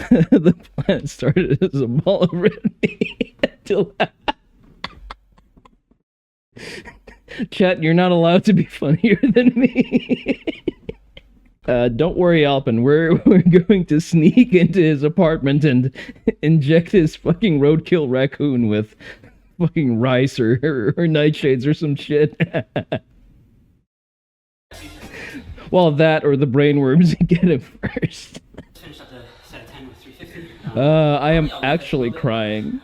The planet started as a ball of red meat until... Chat, you're not allowed to be funnier than me. Don't worry, Alpin. We're going to sneak into his apartment and inject his fucking roadkill raccoon with fucking rice or nightshades or some shit. Well, that or the brainworms get him first. Finish up the set of 10 with 350. I am actually crying.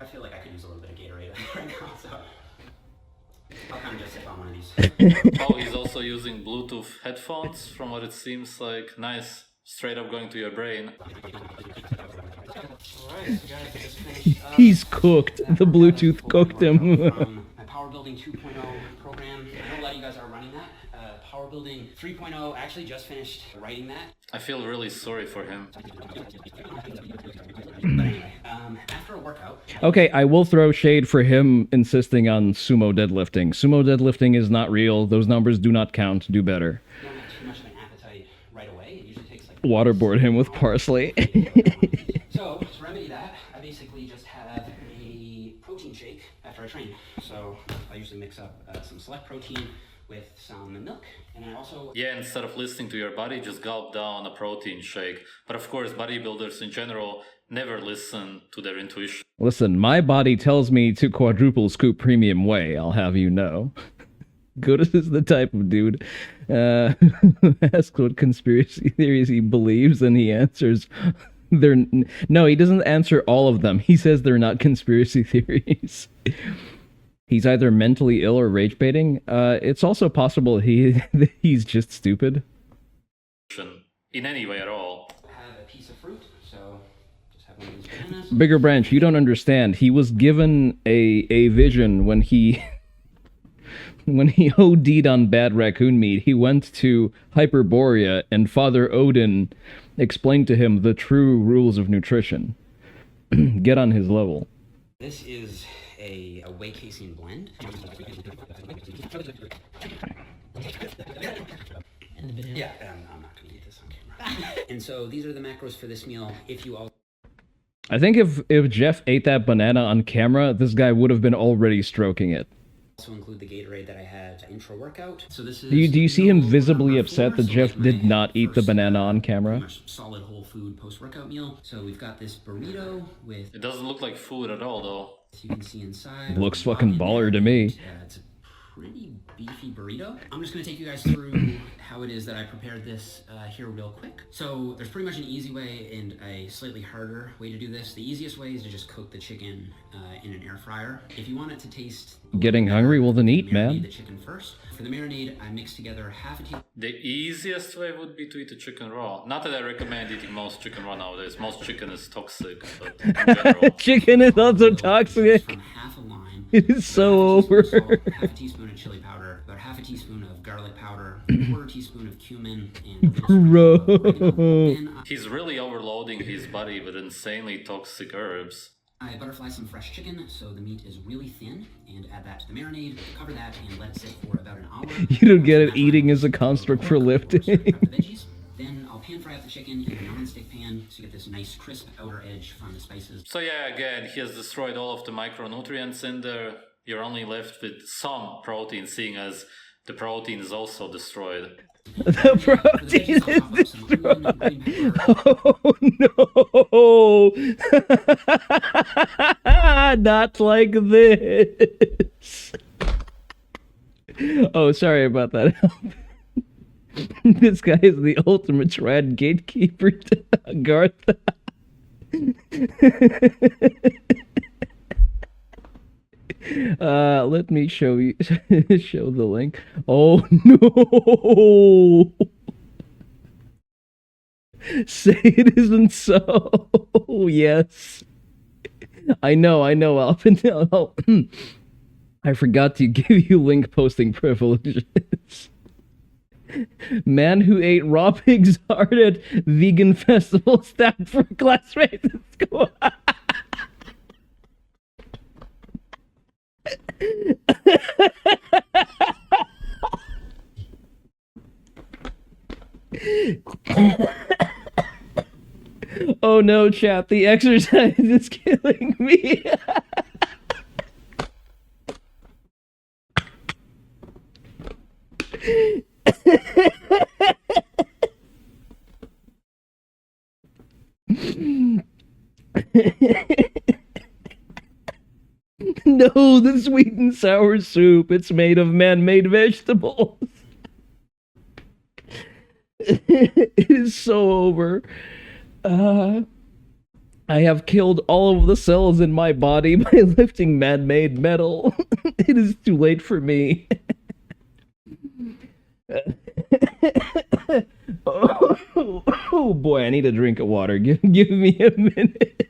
I feel like I could use a little bit of Gatorade right now, so I'll kind of just sip on one of these. Oh, he's also using Bluetooth headphones, from what it seems like. Nice. Straight up going to your brain. He's cooked. The Bluetooth cooked him. My Power Building 2.0 program. I know a lot of you guys are running that. Power Building 3.0, I actually just finished writing that. I feel really sorry for him. But anyway, after a workout... Okay, I will throw shade for him insisting on sumo deadlifting. Sumo deadlifting is not real. Those numbers do not count. Do better. You don't have too much of an appetite right away. It usually takes like... Waterboard him with parsley. So, to remedy that, I basically just have a protein shake after I train. So, I usually mix up some select protein with some milk, and I also... Yeah, instead of listening to your body, just gulp down a protein shake. But of course, bodybuilders in general never listen to their intuition. Listen, my body tells me to quadruple scoop premium whey, I'll have you know. Goodis is the type of dude who asks what conspiracy theories he believes, and he answers... No, he doesn't answer all of them. He says they're not conspiracy theories. He's either mentally ill or rage baiting. It's also possible he's just stupid. In any way at all. I have a piece of fruit, so just have one of these bananas. Bigger Branch, you don't understand. He was given a vision when he OD'd on bad raccoon meat. He went to Hyperborea, and Father Odin explained to him the true rules of nutrition. Get on his level. This is a whey casein blend. And the banana. Yeah, I'm not gonna eat this on camera. And so these are the macros for this meal. If you all I think if Jeff ate that banana on camera, this guy would have been already stroking it. also include the Gatorade that I had intro workout. So this is Do you see him meal visibly number upset 4, that so Jeff like did my not eat the first, banana on pretty camera? much solid whole food post-workout meal. So we've got this burrito with, It doesn't look like food at all, though. as you can see inside. Looks a lot fucking in baller there, to me. and, it's a pretty beefy burrito. I'm just gonna take you guys through how it is that I prepared this here real quick. So there's pretty much an easy way and a slightly harder way to do this. The easiest way is to just cook the chicken in an air fryer. If you want it to taste Getting hungry? Well, then eat, man. marinate the chicken first. For the marinade, I mixed together half a teaspoon. The easiest way would be to eat the chicken raw. Not that I recommend eating most chicken raw nowadays. Most chicken is toxic, but in general. Chicken is also toxic. From half a lime. It is so about half a teaspoon over. of salt, half a teaspoon of chili powder, about half a teaspoon of garlic powder, a quarter teaspoon of cumin, and a sprinkle of oregano. Bro. Then He's really overloading his body with insanely toxic herbs. I butterfly some fresh chicken so the meat is really thin, and add that to the marinade, cover that, and let it sit for about an hour. You don't get it. Eating is a construct for lifting. Then I'll pan fry up the chicken in a non-stick pan to get this nice crisp outer edge from the spices. So yeah, again, he has destroyed all of the micronutrients in there. You're only left with some protein, seeing as the protein is also destroyed. The protein is destroyed. Oh no! Not like this. Oh, sorry about that. This guy is the ultimate trad gatekeeper to Garth. Let me show you show the link. Oh no! Say it isn't so. Yes. I know, Alvin. I forgot to give you link posting privileges. Man who ate raw pig's heart at vegan festival stabbed for classmates in school. Oh no, chat, the exercise is killing me. No, the sweet and sour soup. It's made of man-made vegetables. It is so over. I have killed all of the cells in my body by lifting man-made metal. It is too late for me. Oh boy, I need a drink of water. Give me a minute.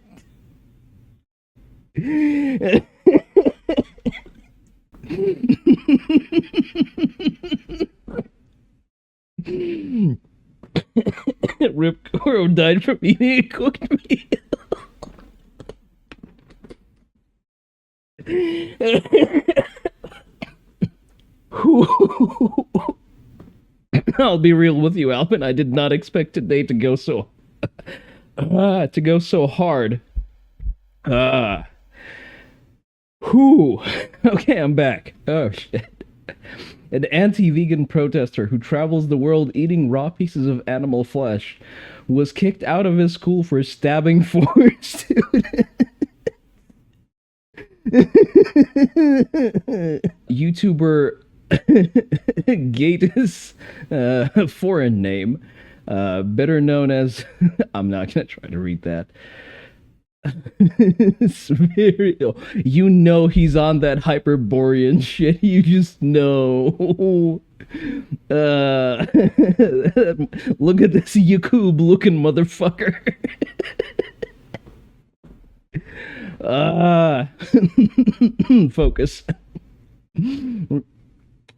Rip Koro died from eating a cooked meal. I'll be real with you, Alvin. I did not expect today to go so hard. Okay, I'm back. Oh shit. An anti-vegan protester who travels the world eating raw pieces of animal flesh was kicked out of his school for stabbing 4 students. YouTuber Gatus, foreign name, better known as I'm not gonna try to read that. You know he's on that Hyperborean shit. You just know. Look at this Yakub looking motherfucker. Focus.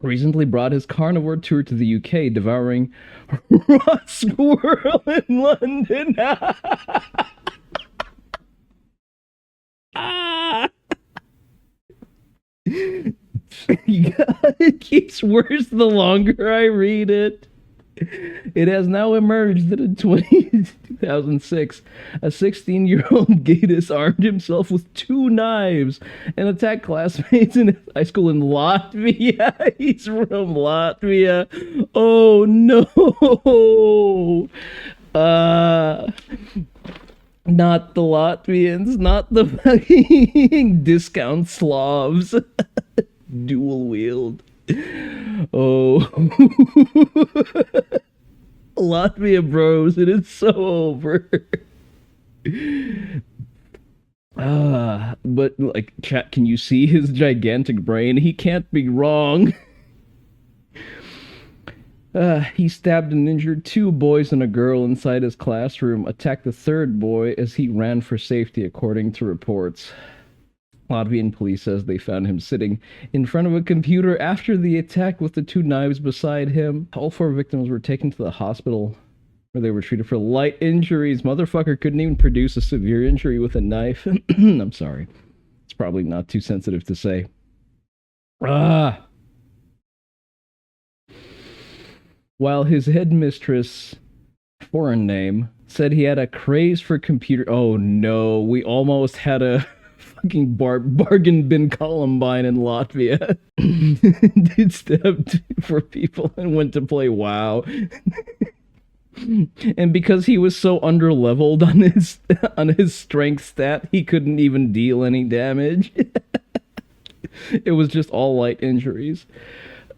Recently brought his carnivore tour to the UK, devouring raw squirrel in London. It keeps worse the longer I read it. It has now emerged that in 2006, a 16-year-old Gatus armed himself with 2 knives and attacked classmates in high school in Latvia. He's from Latvia. Oh no! Not the Latvians, not the fucking discount Slavs. Dual wield. Oh. Latvia bros, it is so over. But like, chat, can you see his gigantic brain? He can't be wrong. He stabbed and injured 2 boys and a girl inside his classroom, attacked the 3rd boy as he ran for safety, according to reports. Latvian police says they found him sitting in front of a computer after the attack with the 2 knives beside him. All 4 victims were taken to the hospital where they were treated for light injuries. Motherfucker couldn't even produce a severe injury with a knife. I'm sorry. It's probably not too sensitive to say. While his headmistress, foreign name, said he had a craze for computer... Oh no, we almost had a fucking bargain bin Columbine in Latvia. Dude stepped for people and went to play WoW. And because he was so underleveled on his strength stat, he couldn't even deal any damage. It was just all light injuries.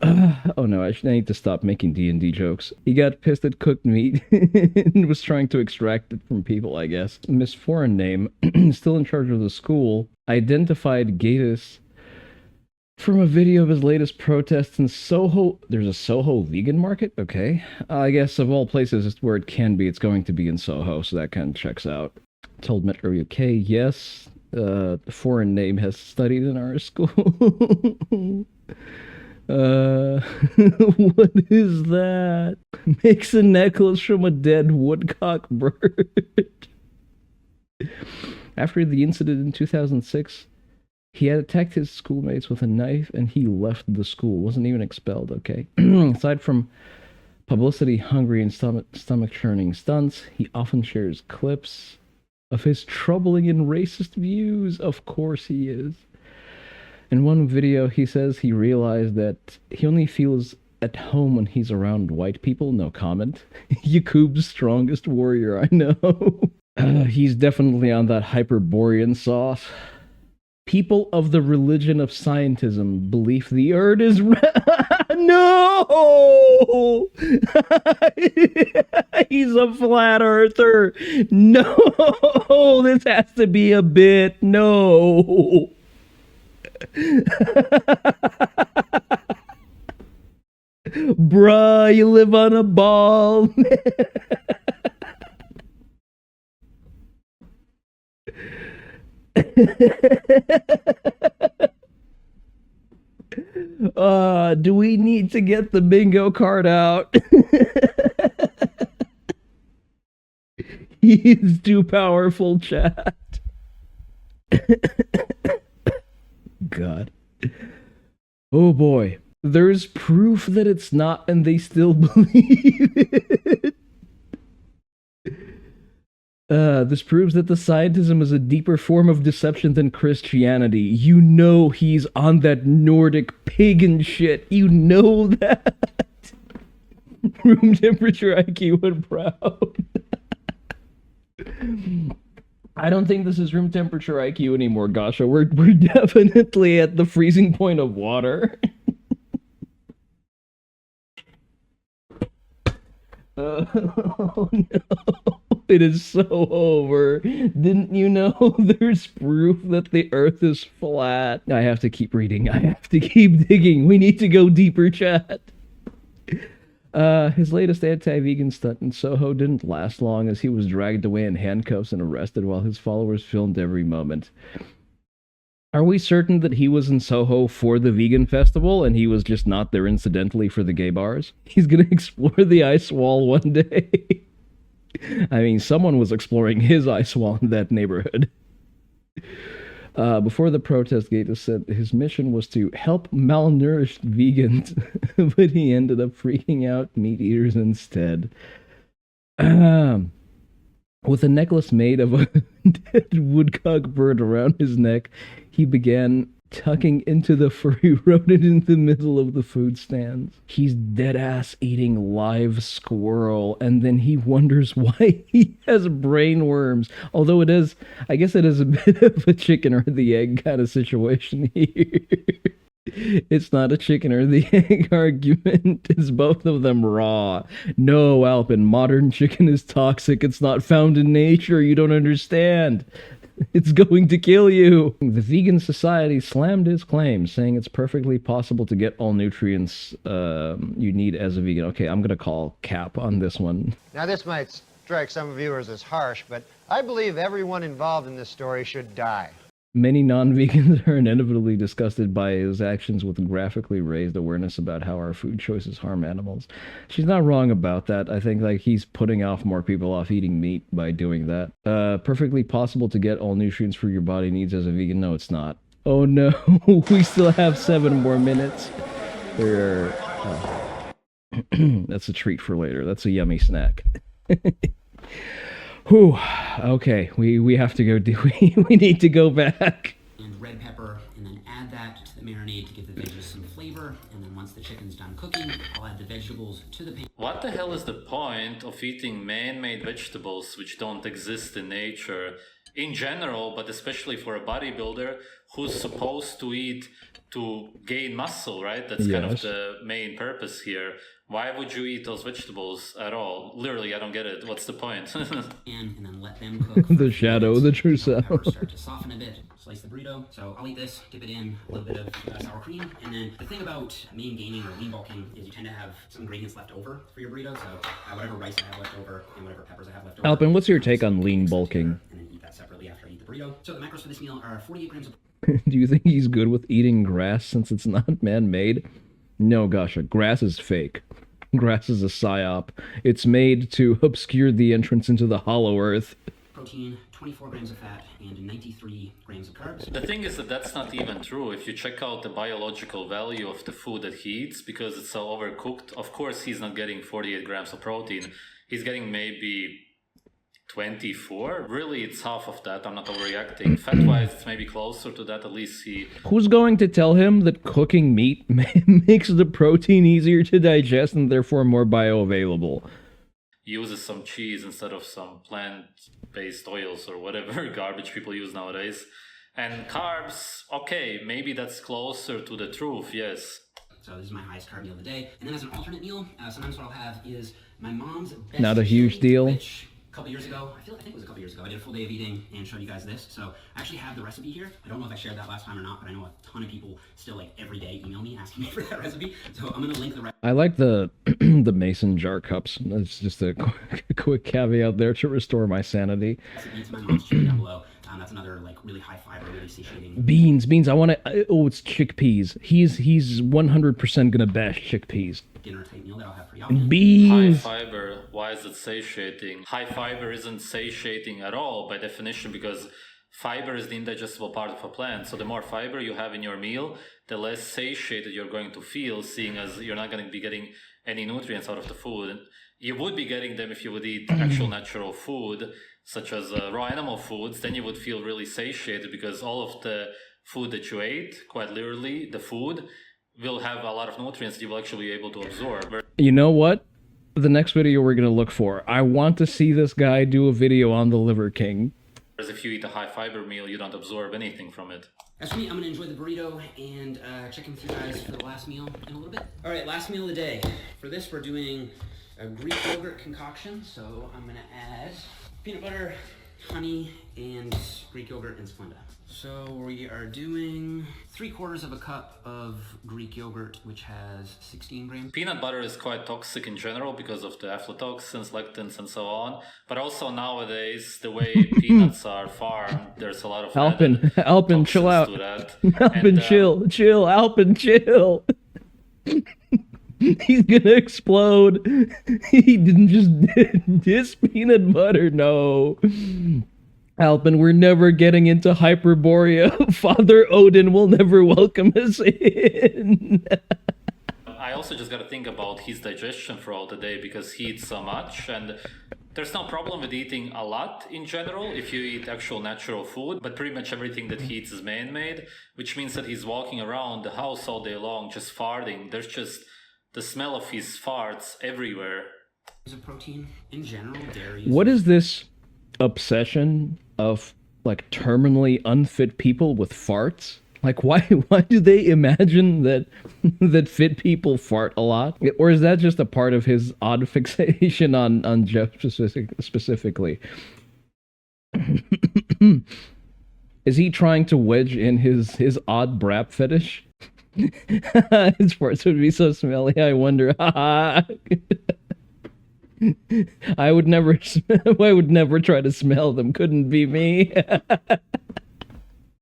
Oh no, I need to stop making D&D jokes. He got pissed at cooked meat and was trying to extract it from people, I guess. Miss Foreign Name, still in charge of the school, identified Gatus from a video of his latest protests in Soho. There's a Soho vegan market? Okay. I guess of all places where it can be, it's going to be in Soho, so that kind of checks out. Told Metro UK, yes, the Foreign Name has studied in our school. What is that? Makes a necklace from a dead woodcock bird. After the incident in 2006, he had attacked his schoolmates with a knife and he left the school. Wasn't even expelled, okay? Aside from publicity-hungry and stomach-churning stunts, he often shares clips of his troubling and racist views. Of course he is. In one video, he says he realized that he only feels at home when he's around white people. No comment. Yakub's strongest warrior, I know. He's definitely on that Hyperborean sauce. People of the religion of scientism believe the earth is no! He's a flat earther. No! This has to be a bit. No! Bruh, you live on a ball. Do we need to get the bingo card out? He's too powerful, chat. God. Oh boy. There's proof that it's not, and they still believe it. This proves that the scientism is a deeper form of deception than Christianity. You know he's on that Nordic pagan shit. You know that. Room temperature IQ and proud. I don't think this is room temperature IQ anymore, Gasha. We're definitely at the freezing point of water. Oh no. It is so over. Didn't you know there's proof that the earth is flat? I have to keep reading. I have to keep digging. We need to go deeper, chat. His latest anti-vegan stunt in Soho didn't last long as he was dragged away in handcuffs and arrested while his followers filmed every moment. Are we certain that he was in Soho for the vegan festival and he was just not there incidentally for the gay bars? He's gonna explore the ice wall one day. I mean, someone was exploring his ice wall in that neighborhood. Before the protest, Gaeta said his mission was to help malnourished vegans, but he ended up freaking out meat eaters instead. With a necklace made of a dead woodcock bird around his neck, he began tucking into the furry rodent in the middle of the food stands. He's dead ass eating live squirrel, and then he wonders why he has brain worms. Although it is, I guess it is a bit of a chicken or the egg kind of situation here. It's not a chicken or the egg argument. It's both of them raw. No, Alpin, modern chicken is toxic. It's not found in nature. You don't understand. It's going to kill you. The Vegan Society slammed his claim, saying it's perfectly possible to get all nutrients you need as a vegan. Okay, I'm going to call cap on this one. Now, this might strike some viewers as harsh, but I believe everyone involved in this story should die. Many non-vegans are inevitably disgusted by his actions with graphically raised awareness about how our food choices harm animals. She's not wrong about that. I think like he's putting off more people off eating meat by doing that. Perfectly possible to get all nutrients for your body needs as a vegan. No, it's not. Oh no, we still have 7 more minutes. There are, that's a treat for later. That's a yummy snack. Whew. Okay, we have to go we need to go back. And red pepper, and then add that to the marinade to give the veggies some flavor. And then once the chicken's done cooking, I'll add the vegetables to the pan. What the hell is the point of eating man-made vegetables which don't exist in nature in general, but especially for a bodybuilder who's supposed to eat to gain muscle, right? That's kind of the main purpose here. Why would you eat those vegetables at all? Literally, I don't get it. What's the point? And then let them cook. The shadow, the true self. Start to soften a bit. Slice the burrito. So I'll eat this, dip it in a little bit of sour cream. And then the thing about mean gaining or lean bulking is you tend to have some ingredients left over for your burrito. So whatever rice I have left over and whatever peppers I have left over. Alpin, what's your take on lean bulking? And then eat that separately after I eat the burrito. So the macros for this meal are 48 grams of... Do you think he's good with eating grass since it's not man-made? No, Gasha, grass is fake. Grass is a psyop. It's made to obscure the entrance into the hollow earth. Protein, 24 grams of fat, and 93 grams of carbs. The thing is that that's not even true. If you check out the biological value of the food that he eats, because it's so overcooked, of course he's not getting 48 grams of protein. He's getting maybe 24. Really, it's half of that. I'm not overreacting. Fat-wise, it's maybe closer to that. At least he... Who's going to tell him that cooking meat makes the protein easier to digest and therefore more bioavailable? Uses some cheese instead of some plant-based oils or whatever garbage people use nowadays. And carbs, okay, maybe that's closer to the truth, yes. So this is my highest carb meal of the day. And then as an alternate meal, sometimes what I'll have is my mom's best... Not a huge deal. Which, a couple years ago, I think it was a couple years ago, I did a full day of eating and showed you guys this. So I actually have the recipe here. I don't know if I shared that last time or not, but I know a ton of people still like every day email me asking me for that recipe. So I'm gonna link the recipe. I like the the mason jar cups. That's just a quick caveat there to restore my sanity. To my mom's chili down below. That's another like really high fiber, really satiating. Beans. I want to. Oh, it's chickpeas. He's 100% gonna bash chickpeas. Dinner type meal that I'll have for y'all. Beans. High fiber, why is it satiating? High fiber isn't satiating at all by definition because fiber is the indigestible part of a plant. So the more fiber you have in your meal, the less satiated you're going to feel, seeing as you're not going to be getting any nutrients out of the food. You would be getting them if you would eat actual natural food, such as raw animal foods. Then you would feel really satiated because all of the food that you ate, quite literally, the food, will have a lot of nutrients that you will actually be able to absorb. You know what? The next video we're going to look for. I want to see this guy do a video on the Liver King. Whereas if you eat a high fiber meal, you don't absorb anything from it. As for me, I'm going to enjoy the burrito and check in with you guys for the last meal in a little bit. All right, last meal of the day. For this, we're doing a Greek yogurt concoction. So I'm going to add peanut butter, honey, and Greek yogurt and Splenda. So we are doing 3/4 of a cup of Greek yogurt, which has 16 grams. Peanut butter is quite toxic in general because of the aflatoxins, lectins, and so on. But also nowadays, the way peanuts are farmed, there's a lot of Alpin, chill out. Alpin, and, chill. Alpin, chill. He's gonna explode. He didn't just diss peanut butter, no. Alpin, we're never getting into Hyperborea. Father Odin will never welcome us in. I also just gotta think about his digestion throughout the day because he eats so much, and there's no problem with eating a lot in general if you eat actual natural food, but pretty much everything that he eats is man-made, which means that he's walking around the house all day long just farting. There's just the smell of his farts everywhere. Of protein in general, dairy. What is this obsession of like terminally unfit people with farts? Like why do they imagine that that fit people fart a lot? Or is that just a part of his odd fixation on Jeff specifically? Is he trying to wedge in his odd brap fetish? His farts would be so smelly, I wonder. I would never try to smell them. Couldn't be me.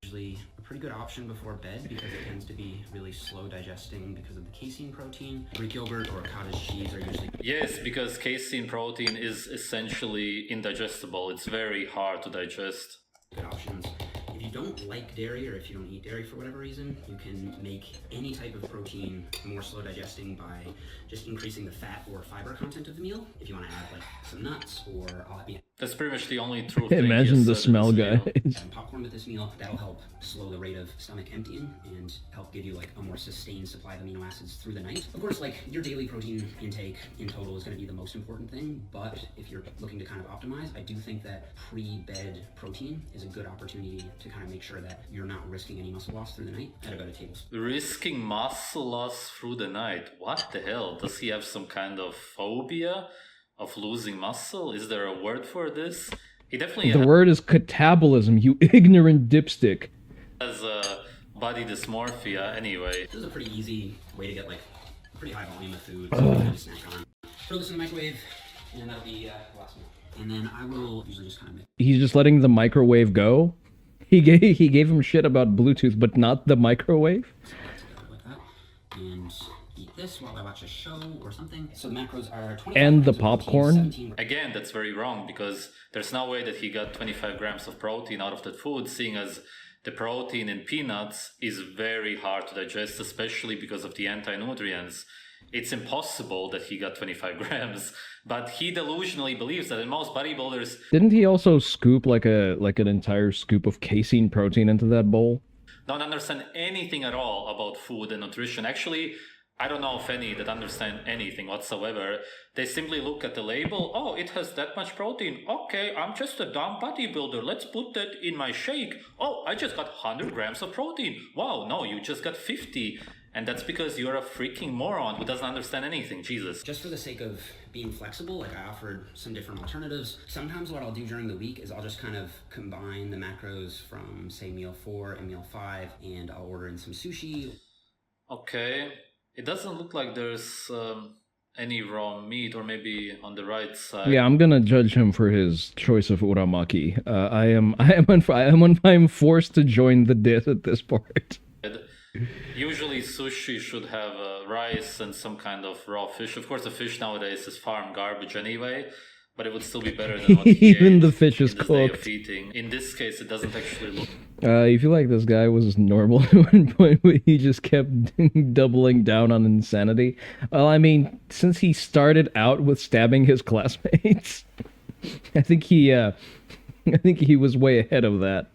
Usually a pretty good option before bed because it tends to be really slow digesting because of the casein protein. Greek yogurt or cottage cheese are usually Yes, because casein protein is essentially indigestible. It's very hard to digest. good options. If you don't like dairy or if you don't eat dairy for whatever reason, you can make any type of protein more slow digesting by just increasing the fat or fiber content of the meal. If you want to add like some nuts or That's pretty much the only true thing. Imagine the said smell, in this guys. video. some popcorn with this meal. That'll help slow the rate of stomach emptying and help give you like a more sustained supply of amino acids through the night. Of course, like your daily protein intake in total is going to be the most important thing, but if you're looking to kind of optimize, I do think that pre-bed protein is a good opportunity to kind of make sure that you're not risking any muscle loss through the night at about a tablespoon. Risking muscle loss through the night. What the hell? Does he have some kind of phobia of losing muscle? Is there a word for this? He definitely The word is catabolism, you ignorant dipstick. has body dysmorphia anyway. This is a pretty easy way to get like a pretty high volume of food to snack on. Throw this in the microwave, and that'll be the last meal. And then I will usually just kind of mix. He's just letting the microwave go. He gave him shit about Bluetooth, but not the microwave. Like that, and eat this while I watch a show or something. So the macros are 25 And the grams of protein, popcorn? 17 Again, that's very wrong because there's no way that he got 25 grams of protein out of that food, seeing as the protein in peanuts is very hard to digest, especially because of the anti-nutrients. It's impossible that he got 25 grams, but he delusionally believes that in most bodybuilders Didn't he also scoop like an entire scoop of casein protein into that bowl? don't understand anything at all about food and nutrition. Actually, I don't know of any that understand anything whatsoever. They simply look at the label. Oh, it has that much protein. Okay, I'm just a dumb bodybuilder. Let's put that in my shake. Oh, I just got 100 grams of protein. Wow, no, you just got 50. And that's because you're a freaking moron who doesn't understand anything. Jesus. Just for the sake of being flexible, like I offered some different alternatives. Sometimes what I'll do during the week is I'll just kind of combine the macros from say meal 4 and meal 5, and I'll order in some sushi. Okay. It doesn't look like there's any raw meat, or maybe on the right side. Yeah, I'm gonna judge him for his choice of uramaki. I'm forced to join the diss at this part. Usually sushi should have rice and some kind of raw fish. Of course, the fish nowadays is farm garbage anyway, but it would still be better than what he Even ate the fish is in this day of cooked. eating. In this case, it doesn't actually look. You feel like this guy was normal at one point, but he just kept doubling down on insanity. Well, I mean, since he started out with stabbing his classmates, I think he was way ahead of that.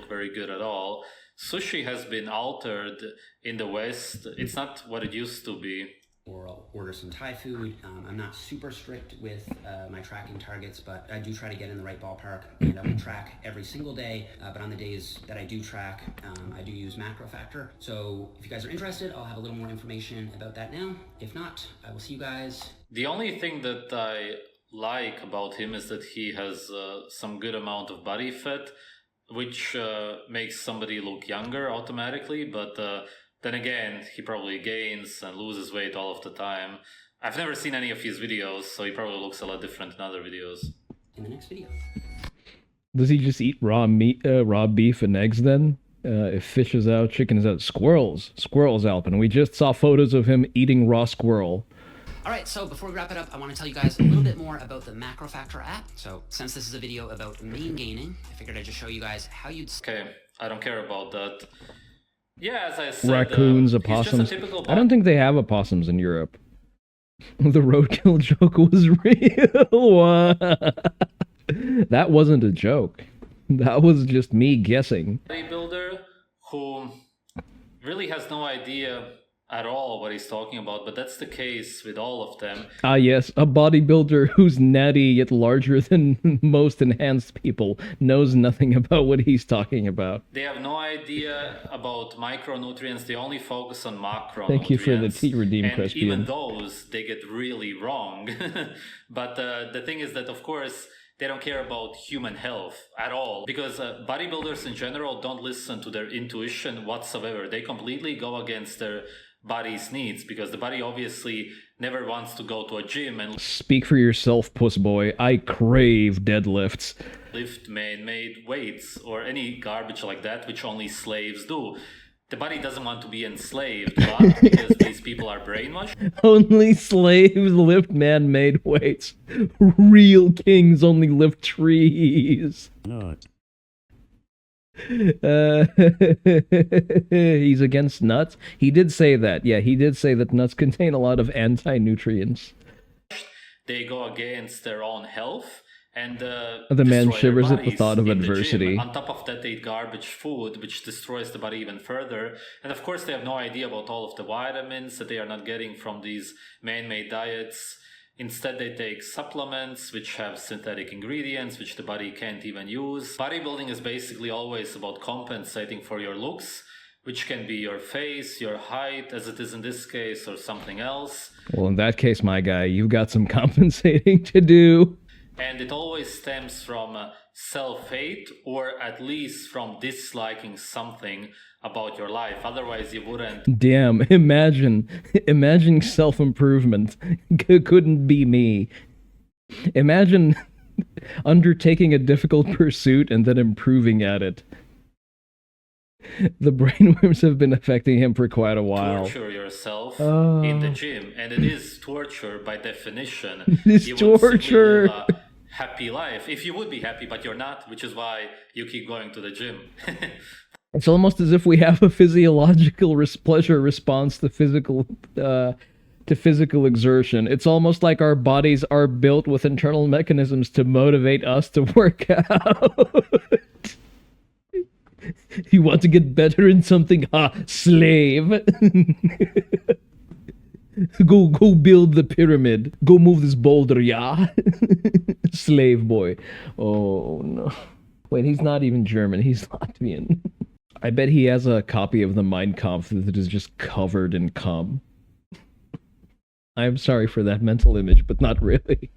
very good at all. Sushi has been altered in the West. It's not what it used to be. Or I'll order some Thai food. I'm not super strict with my tracking targets, but I do try to get in the right ballpark, and I will track every single day. But on the days that I do track, I do use Macro Factor. So if you guys are interested, I'll have a little more information about that now. If not, I will see you guys. The only thing that I like about him is that he has some good amount of body fat, which makes somebody look younger automatically, but then again, he probably gains and loses weight all of the time. I've never seen any of his videos, so he probably looks a lot different in other videos. In the next video. Does he just eat raw meat, raw beef and eggs then? If fish is out, chicken is out. Squirrels, Alpin. We just saw photos of him eating raw squirrel. All right, so before we wrap it up, I want to tell you guys a little bit more about the Macro Factor app. So since this is a video about main gaining, I figured I'd just show you guys how you'd... Okay, I don't care about that. Yeah, as I said, Raccoons, he's just a opossums. typical I don't think they have opossums in Europe. The roadkill joke was real. That wasn't a joke. That was just me guessing. bodybuilder who really has no idea at all what he's talking about, but that's the case with all of them. Ah yes, a bodybuilder who's natty yet larger than most enhanced people knows nothing about what he's talking about. They have no idea about micronutrients, they only focus on macronutrients. Thank you for the tea redeem, and Crispian. even those, they get really wrong. But the thing is that, of course, they don't care about human health at all, because bodybuilders in general don't listen to their intuition whatsoever. They completely go against their body's needs, because the body obviously never wants to go to a gym and Speak for yourself, puss boy. I crave deadlifts. lift man-made weights or any garbage like that, which only slaves do. The body doesn't want to be enslaved, but because these people are brainwashed. Only slaves lift man-made weights. Real kings only lift trees. He's against nuts. He did say that. Yeah, he did say that nuts contain a lot of anti-nutrients. They go against their own health and The man destroy their shivers at the bodies thought of in the gym. adversity. On top of that, they eat garbage food, which destroys the body even further. And of course, they have no idea about all of the vitamins that they are not getting from these man-made diets. Instead, they take supplements which have synthetic ingredients which the body can't even use. Bodybuilding is basically always about compensating for your looks, which can be your face, your height, as it is in this case, or something else. Well, in that case, my guy, you've got some compensating to do. And it always stems from self-hate, or at least from disliking something about your life. Otherwise, you wouldn't. Damn, imagine self-improvement. Couldn't be me. Imagine undertaking a difficult pursuit and then improving at it. The brainworms have been affecting him for quite a while. Torture yourself in the gym, and it is torture by definition. It is You would simply torture. live a happy life if you would be happy, but you're not, which is why you keep going to the gym. It's almost as if we have a physiological pleasure response to physical exertion. It's almost like our bodies are built with internal mechanisms to motivate us to work out. You want to get better in something? Ha, slave. Go build the pyramid. Go move this boulder, yeah? Slave boy. Oh no. Wait, he's not even German, he's Latvian. I bet he has a copy of the Mein Kampf that is just covered in cum. I'm sorry for that mental image, but not really.